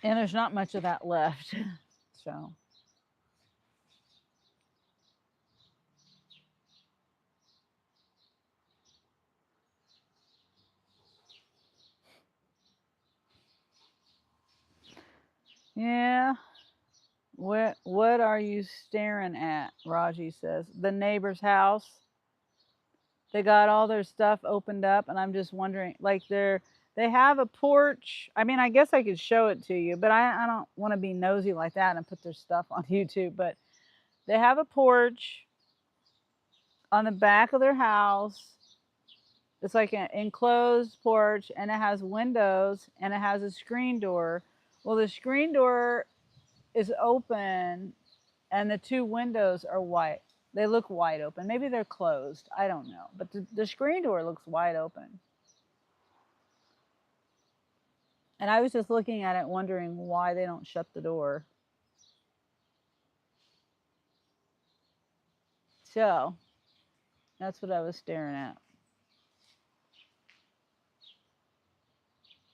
And there's not much of that left. So, yeah. What are you staring at? Raji says. The neighbor's house. They got all their stuff opened up and I'm just wondering like they have a porch. I mean, I guess I could show it to you, but I don't want to be nosy like that and put their stuff on YouTube, but they have a porch on the back of their house. It's like an enclosed porch and it has windows and it has a screen door. Well, the screen door is open and the two windows are white. They look wide open. Maybe they're closed. I don't know. But the screen door looks wide open. And I was just looking at it wondering why they don't shut the door. So that's what I was staring at.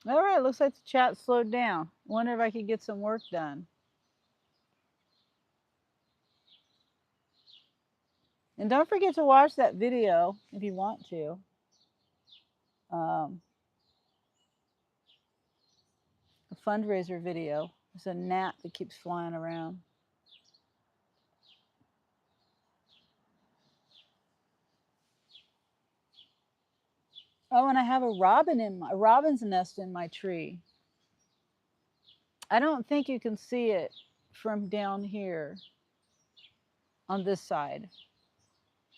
All right, looks like the chat slowed down. Wonder if I could get some work done. And don't forget to watch that video if you want to. Um, a fundraiser video. There's a gnat that keeps flying around. Oh, and I have a robin's nest in my tree. I don't think you can see it from down here on this side,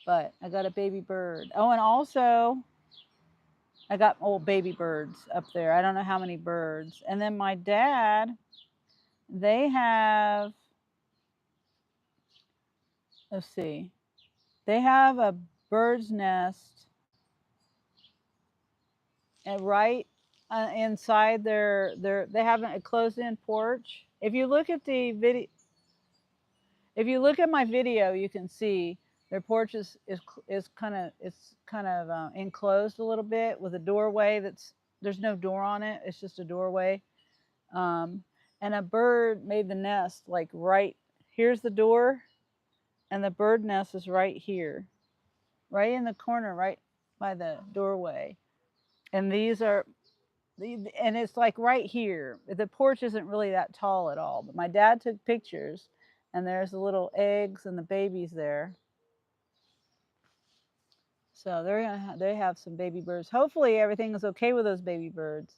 but I got a baby bird. Oh, and also I got old baby birds up there. I don't know how many birds. And then my dad, they have, let's see, they have a bird's nest and right inside they have a closed-in porch. If you look at the video, if you look at my video, you can see their porch is kind of enclosed a little bit with a doorway there's no door on it. It's just a doorway. Um, and a bird made the nest like right here's the door, and the bird nest is right here, right in the corner, right by the doorway. And these are and it's like right here. The porch isn't really that tall at all, but my dad took pictures and there's the little eggs and the babies there. So they have some baby birds. Hopefully everything is okay with those baby birds.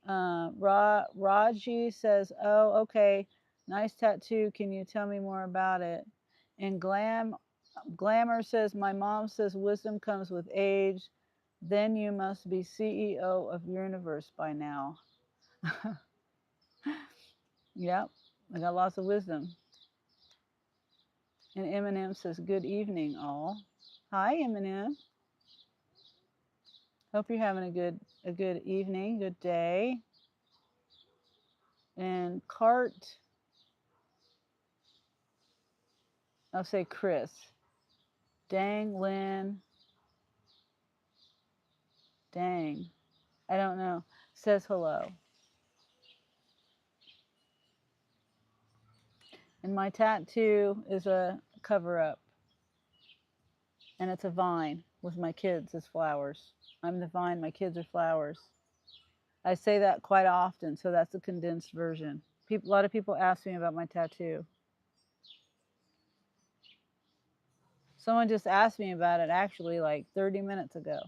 Raji says, "Oh, okay, nice tattoo. Can you tell me more about it?" And Glamour says, "My mom says wisdom comes with age. Then you must be CEO of universe by now." Yep, I got lots of wisdom. And Eminem says, "Good evening, all." Hi, Eminem. Hope you're having a good evening, good day. And Cart, I'll say Chris. Dang, Lynn. Dang. I don't know. Says hello. And my tattoo is a cover up, and it's a vine with my kids as flowers. I'm the vine, my kids are flowers. I say that quite often, so that's a condensed version. A lot of people ask me about my tattoo. Someone just asked me about it actually like 30 minutes ago.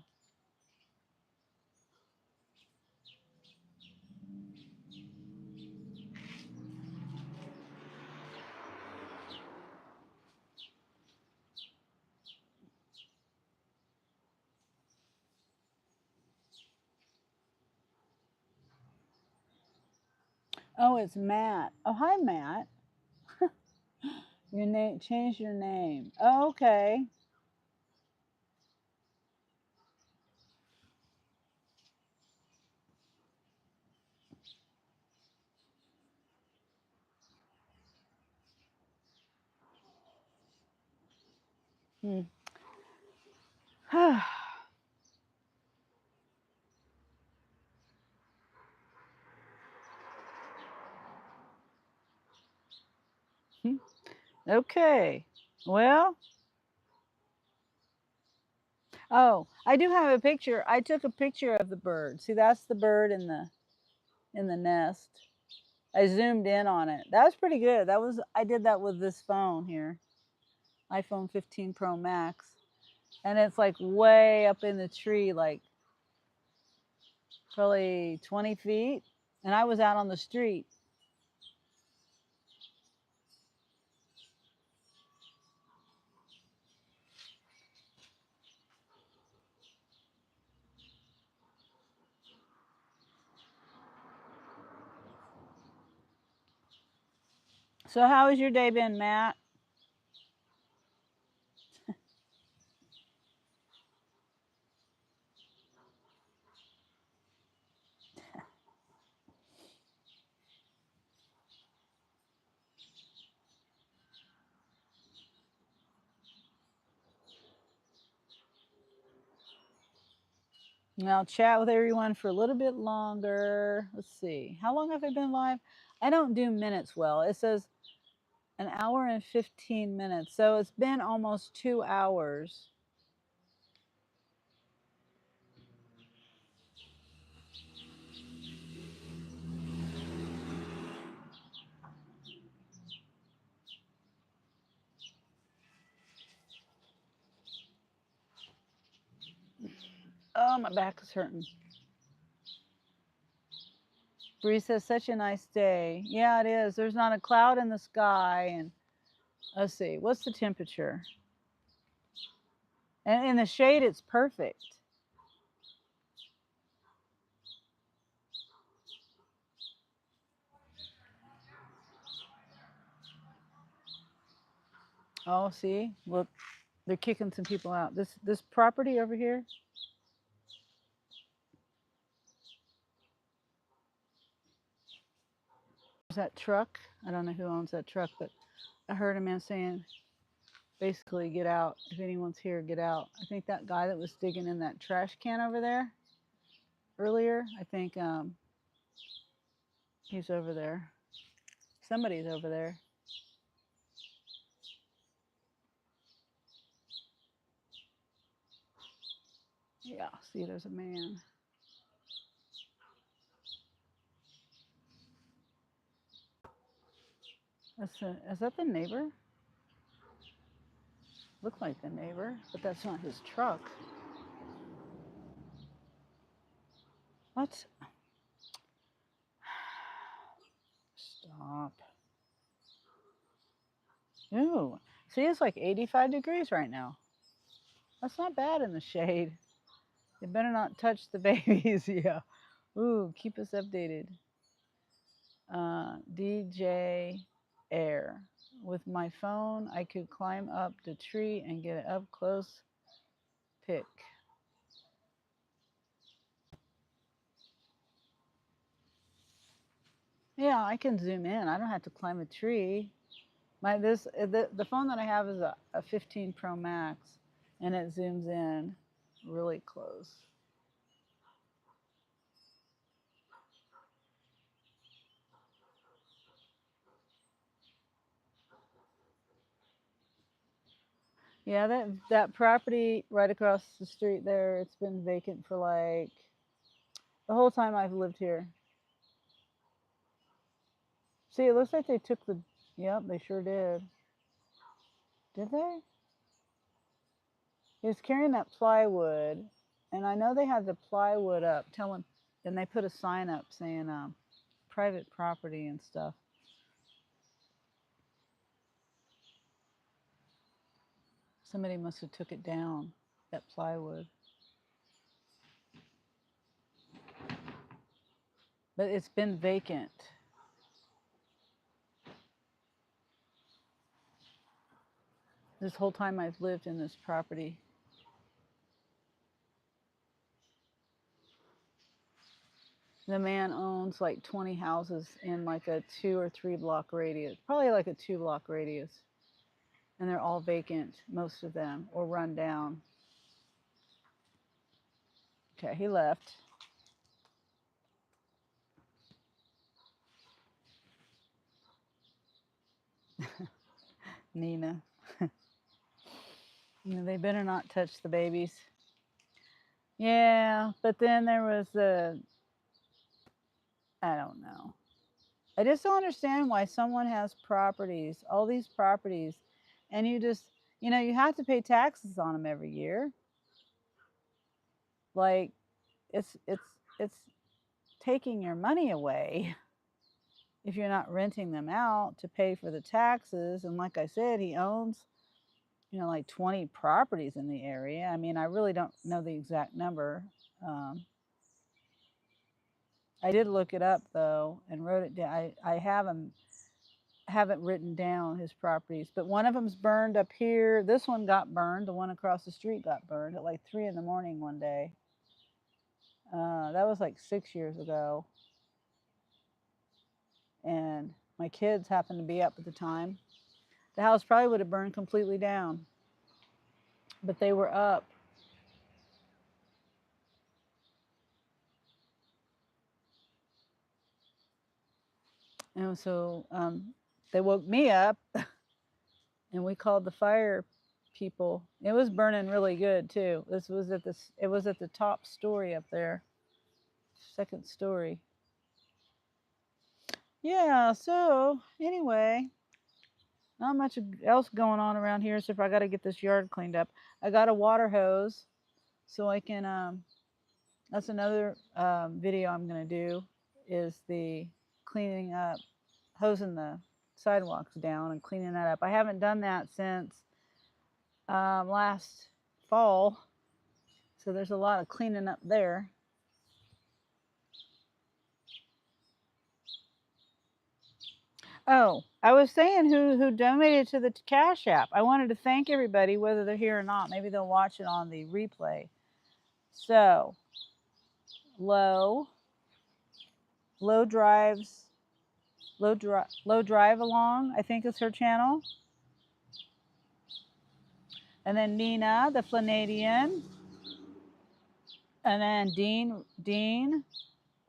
Oh, it's Matt. Oh, hi, Matt. Your name, change your name. Oh, okay. Hmm. Okay. Well, oh, I do have a picture. I took a picture of the bird. See, that's the bird in the nest. I zoomed in on it. That was pretty good. I did that with this phone here, iPhone 15 Pro Max, and it's like way up in the tree, like probably 20 feet, and I was out on the street. So how has your day been, Matt? And I'll chat with everyone for a little bit longer. Let's see. How long have I been live? I don't do minutes well. It says an hour and 15 minutes. So it's been almost 2 hours. Oh, my back is hurting. Bree says, such a nice day. Yeah, it is. There's not a cloud in the sky. And let's see, what's the temperature? And in the shade, it's perfect. Oh, see, look, they're kicking some people out. This property over here. Is that truck? I don't know who owns that truck, but I heard a man saying, basically, get out. If anyone's here, get out. I think that guy that was digging in that trash can over there earlier, I think he's over there. Somebody's over there. Yeah, see, there's a man. Is that the neighbor? Looked like the neighbor, but that's not his truck. What? Stop. Ooh, see, it's like 85 degrees right now. That's not bad in the shade. You better not touch the babies. Yeah. Ooh, keep us updated. DJ Air. With my phone, I could climb up the tree and get an up close pic. Yeah, I can zoom in. I don't have to climb a tree. The phone that I have is a 15 Pro Max, and it zooms in really close. Yeah, that property right across the street there, it's been vacant for like the whole time I've lived here. See, it looks like they took the. Yep, they sure did. Did they? He was carrying that plywood, and I know they had the plywood up, telling, and they put a sign up saying private property and stuff. Somebody must have took it down, that plywood. But it's been vacant this whole time I've lived in this property. The man owns like 20 houses in like a 2 or 3 block radius, probably like a 2 block radius. And they're all vacant, most of them, or run down. Okay, he left. Nina. They better not touch the babies. Yeah, but then there was I don't know. I just don't understand why someone has properties, all these properties, and you just, you have to pay taxes on them every year. Like it's taking your money away if you're not renting them out to pay for the taxes. And like I said, he owns, like 20 properties in the area. I mean, I really don't know the exact number. Um, I did look it up though and wrote it down. I haven't written down his properties, but one of them's burned up here. This one got burned. The one across the street got burned at like 3 in the morning one day. That was like 6 years ago, and my kids happened to be up at the time. The house probably would have burned completely down, but they were up. And so they woke me up and we called the fire people. It was burning really good too. It was at the top story up there, second story. Yeah, so anyway, not much else going on around here except I got to get this yard cleaned up. I got a water hose so I can that's another video I'm going to do is the cleaning up, hosing the sidewalks down and cleaning that up. I haven't done that since last fall, so there's a lot of cleaning up there. Oh, I was saying who donated to the Cash App. I wanted to thank everybody, whether they're here or not. Maybe they'll watch it on the replay. So, low, low drives, low drive along. I think is her channel. And then Nina, the Flanagan, and then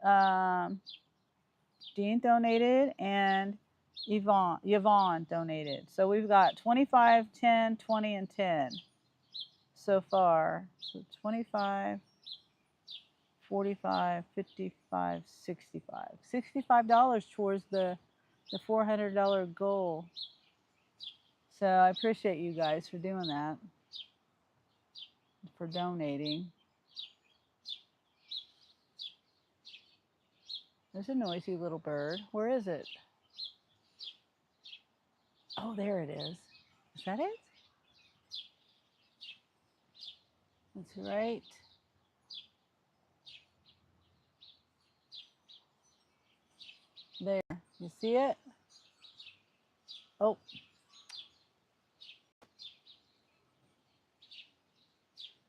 um, Dean donated, and Yvonne donated. So we've got 25, 10, 20, and 10 so far. So 25, 45, 55, 65. $65 towards the $400 goal. So I appreciate you guys for doing that, for donating. There's a noisy little bird. Where is it? Oh, there it is. Is that it? That's right. There. You see it? Oh,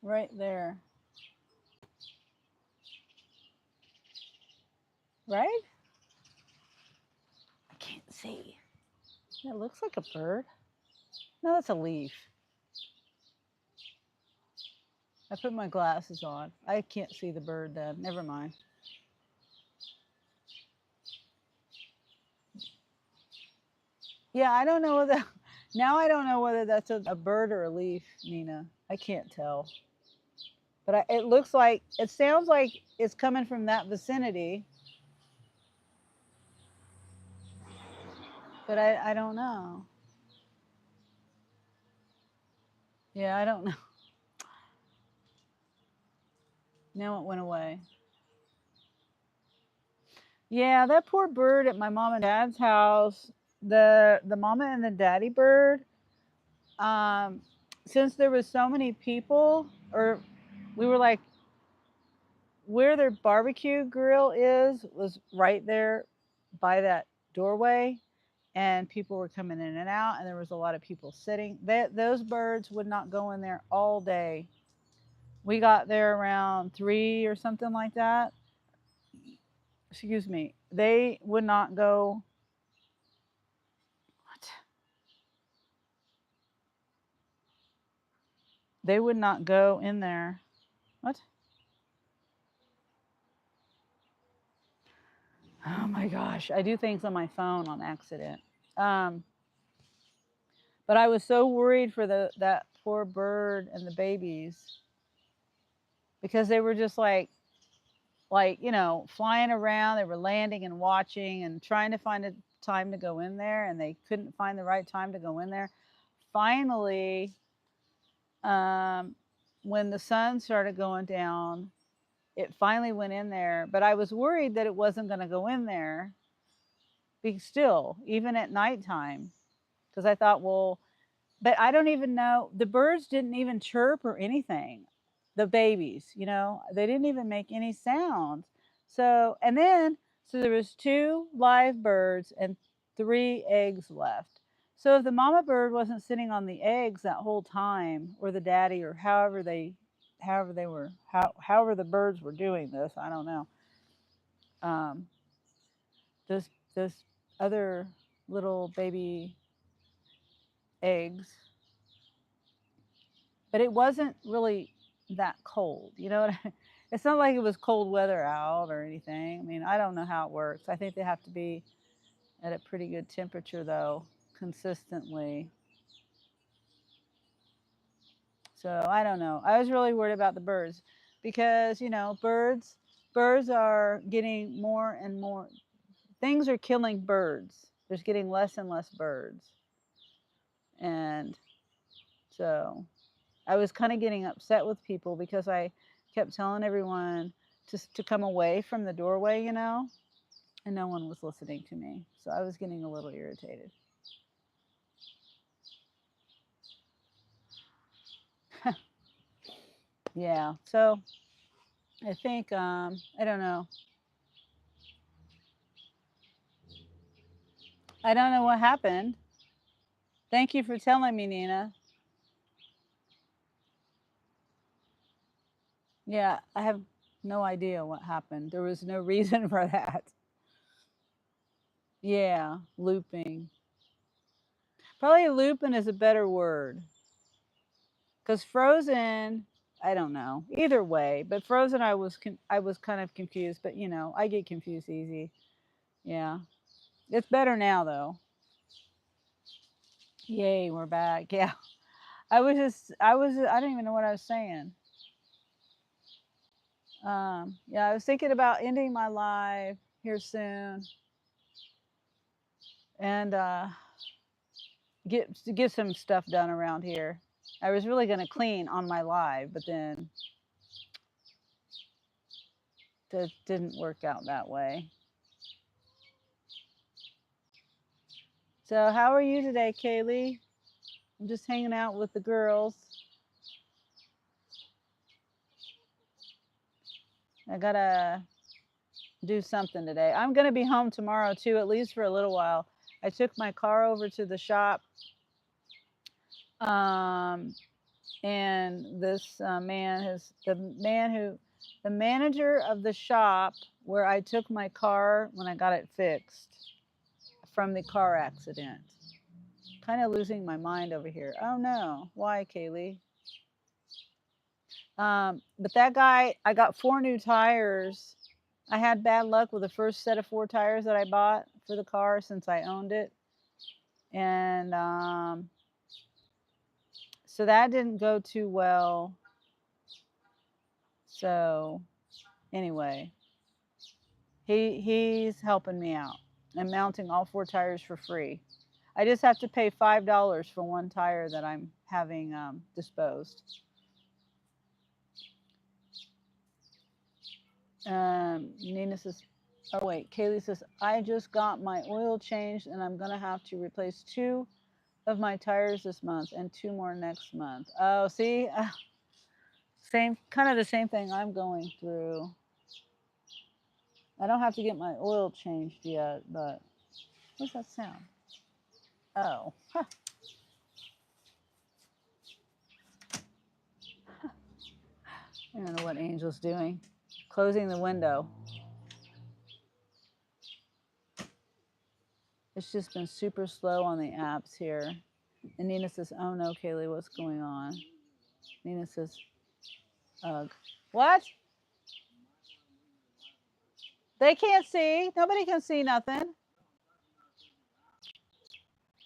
right there. Right? I can't see. It looks like a bird. No, that's a leaf. I put my glasses on. I can't see the bird then. Never mind. Yeah, I don't know whether Now I don't know whether that's a bird or a leaf, Nina. I can't tell. But it looks like, it sounds like it's coming from that vicinity, but I don't know. Yeah, I don't know. Now it went away. Yeah, that poor bird at my mom and dad's house, the mama and the daddy bird, um, since there was so many people, or we were like, where their barbecue grill is was right there by that doorway, and people were coming in and out, and there was a lot of people sitting. Those birds would not go in there all day. We got there around 3 or something like that. Excuse me. They would not go. What? They would not go in there. What? Oh my gosh, I do things on my phone on accident. Um, but I was so worried for the that poor bird and the babies because they were just like flying around. They were landing and watching and trying to find a time to go in there, and they couldn't find the right time to go in there. Finally, um, when the sun started going down, it finally went in there. But I was worried that it wasn't going to go in there. Be still, even at nighttime, because I thought, well, but I don't even know. The birds didn't even chirp or anything. The babies, they didn't even make any sounds. So, and then, so there was two live birds and three eggs left. So if the mama bird wasn't sitting on the eggs that whole time, or the daddy, or however the birds were doing this, I don't know. Um, this other little baby eggs, but it wasn't really that cold. You know what It's not like it was cold weather out or anything. I mean, I don't know how it works. I think they have to be at a pretty good temperature though, consistently. So I don't know. I was really worried about the birds because, birds are getting more and more, things are killing birds. There's getting less and less birds. And so I was kind of getting upset with people because I kept telling everyone to come away from the doorway, and no one was listening to me. So I was getting a little irritated. Yeah. So I think, I don't know. I don't know what happened. Thank you for telling me, Nina. Yeah, I have no idea what happened. There was no reason for that. Yeah, looping. Probably looping is a better word. Because Frozen, I don't know. Either way, but Frozen, I was kind of confused. But I get confused easy. Yeah, it's better now though. Yay, we're back. Yeah, I don't even know what I was saying. Yeah, I was thinking about ending my live here soon, and get some stuff done around here. I was really gonna clean on my live, but then that didn't work out that way. So, how are you today, Kaylee? I'm just hanging out with the girls. I gotta do something today. I'm gonna be home tomorrow too, at least for a little while. I took my car over to the shop, um, and this the manager of the shop where I took my car when I got it fixed from the car accident. Kind of losing my mind over here. Oh no, why, Kaylee? But that guy, I got 4 new tires. I had bad luck with the first set of 4 tires that I bought for the car since I owned it. And So that didn't go too well. So anyway, he's helping me out. I'm mounting all 4 tires for free. I just have to pay $5 for one tire that I'm having disposed. Nina says, oh wait, Kaylee says, I just got my oil changed and I'm gonna have to replace 2 of my tires this month and 2 more next month. Oh, see, same kind of the same thing I'm going through. I don't have to get my oil changed yet, but what's that sound? Oh, huh. I don't know what Angel's doing. Closing the window. It's just been super slow on the apps here. And Nina says, oh no, Kaylee, what's going on? Nina says, ugh. What? They can't see. Nobody can see nothing.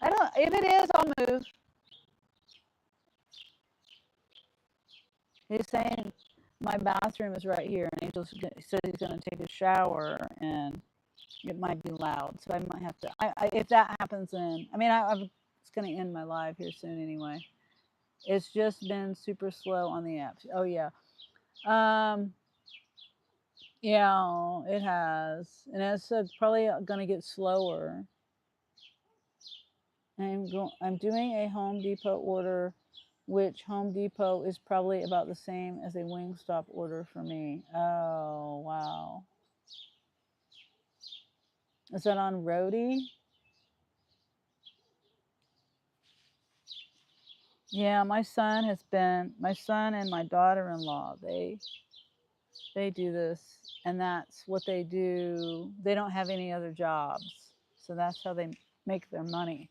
I don't, if it is, I'll move. He's saying my bathroom is right here, and Angel said he's going to take a shower, and it might be loud, so I might have to. If that happens, then it's going to end my live here soon anyway. It's just been super slow on the apps. Oh yeah, um, yeah, it has, and it's probably going to get slower. I'm doing a Home Depot order, which Home Depot is probably about the same as a Wingstop order for me. Oh, wow. Is that on Roadie? Yeah, my son and my daughter-in-law, they do this, and that's what they do. They don't have any other jobs. So that's how they make their money.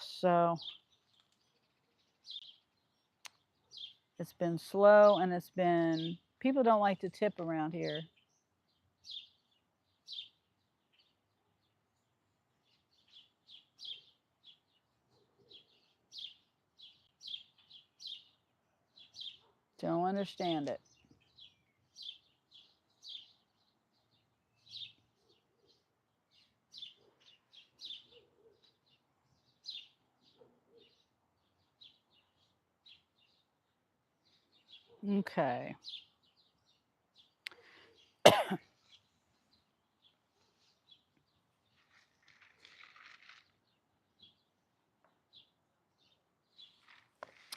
So it's been slow, and people don't like to tip around here. Don't understand it. Okay.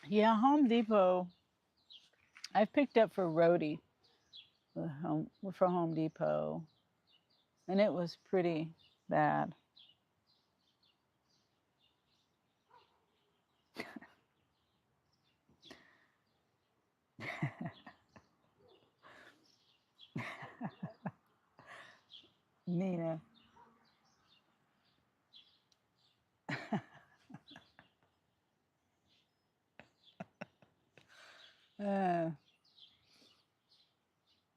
Yeah, Home Depot. I've picked up for Roadie for Home Depot, and it was pretty bad. Nina. uh,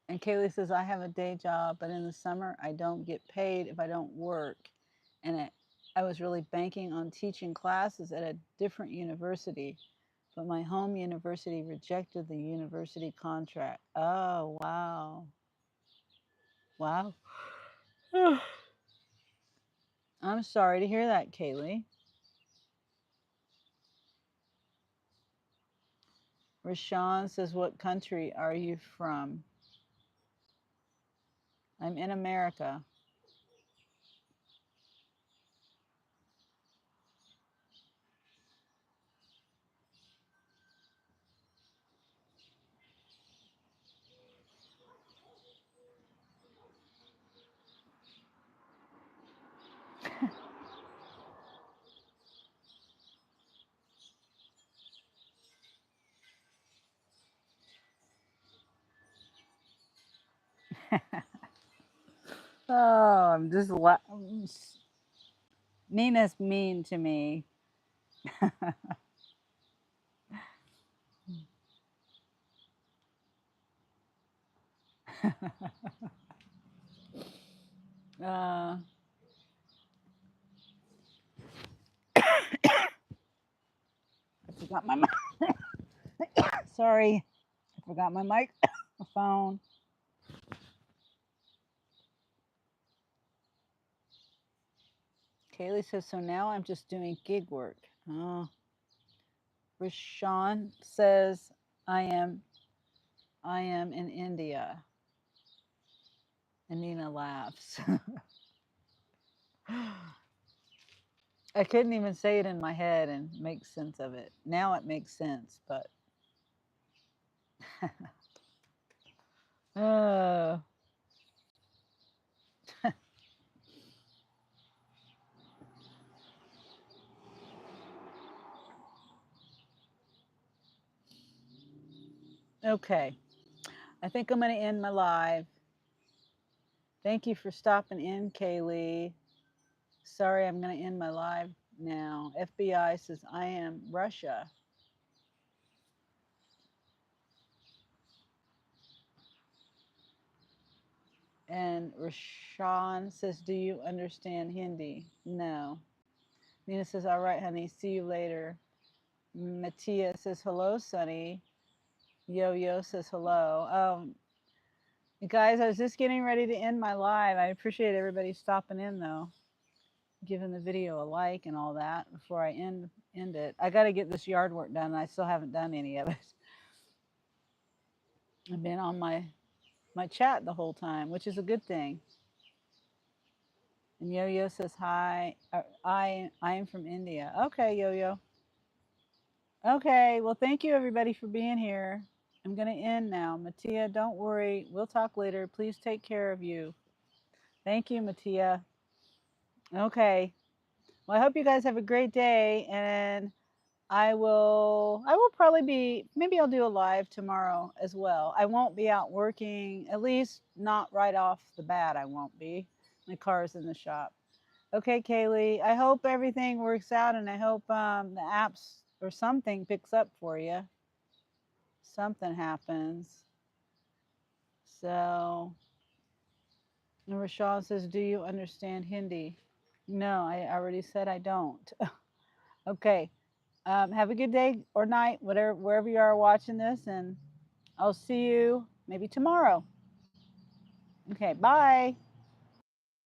and Kaylee says, I have a day job, but in the summer, I don't get paid if I don't work. And I was really banking on teaching classes at a different university, but my home university rejected the university contract. Oh, wow. Wow. I'm sorry to hear that, Kaylee. Rashawn says, what country are you from? I'm in America. Oh, I'm just Nina's mean to me. uh, forgot my sorry, I forgot my microphone. Kaylee says, so now I'm just doing gig work. Oh. Rashawn says, I am in India. And Nina laughs. I couldn't even say it in my head and make sense of it. Now it makes sense, but uh, okay. I think I'm going to end my live. Thank you for stopping in, Kaylee. Sorry, I'm going to end my live now. FBI says, I am Russia. And Rashawn says, do you understand Hindi? No. Nina says, all right, honey, see you later. Mattia says, hello, Sonny. Yo says, hello. Guys, I was just getting ready to end my live. I appreciate everybody stopping in, though, giving the video a like and all that before I end it. I got to get this yard work done. And I still haven't done any of it. I've been on my chat the whole time, which is a good thing. And Yo says hi. I am from India. Okay, Yo. Okay, well, thank you everybody for being here. I'm gonna end now. Mattia, don't worry. We'll talk later. Please take care of you. Thank you, Mattia. Okay. Well, I hope you guys have a great day, and I will probably be, maybe I'll do a live tomorrow as well. I won't be out working, at least not right off the bat. I won't be. My car's in the shop. Okay, Kaylee. I hope everything works out, and I hope the apps or something picks up for you. Something happens. So, and Rashad says, "Do you understand Hindi?" No, I already said I don't. Okay. Have a good day or night, whatever, wherever you are watching this, and I'll see you maybe tomorrow. Okay, bye.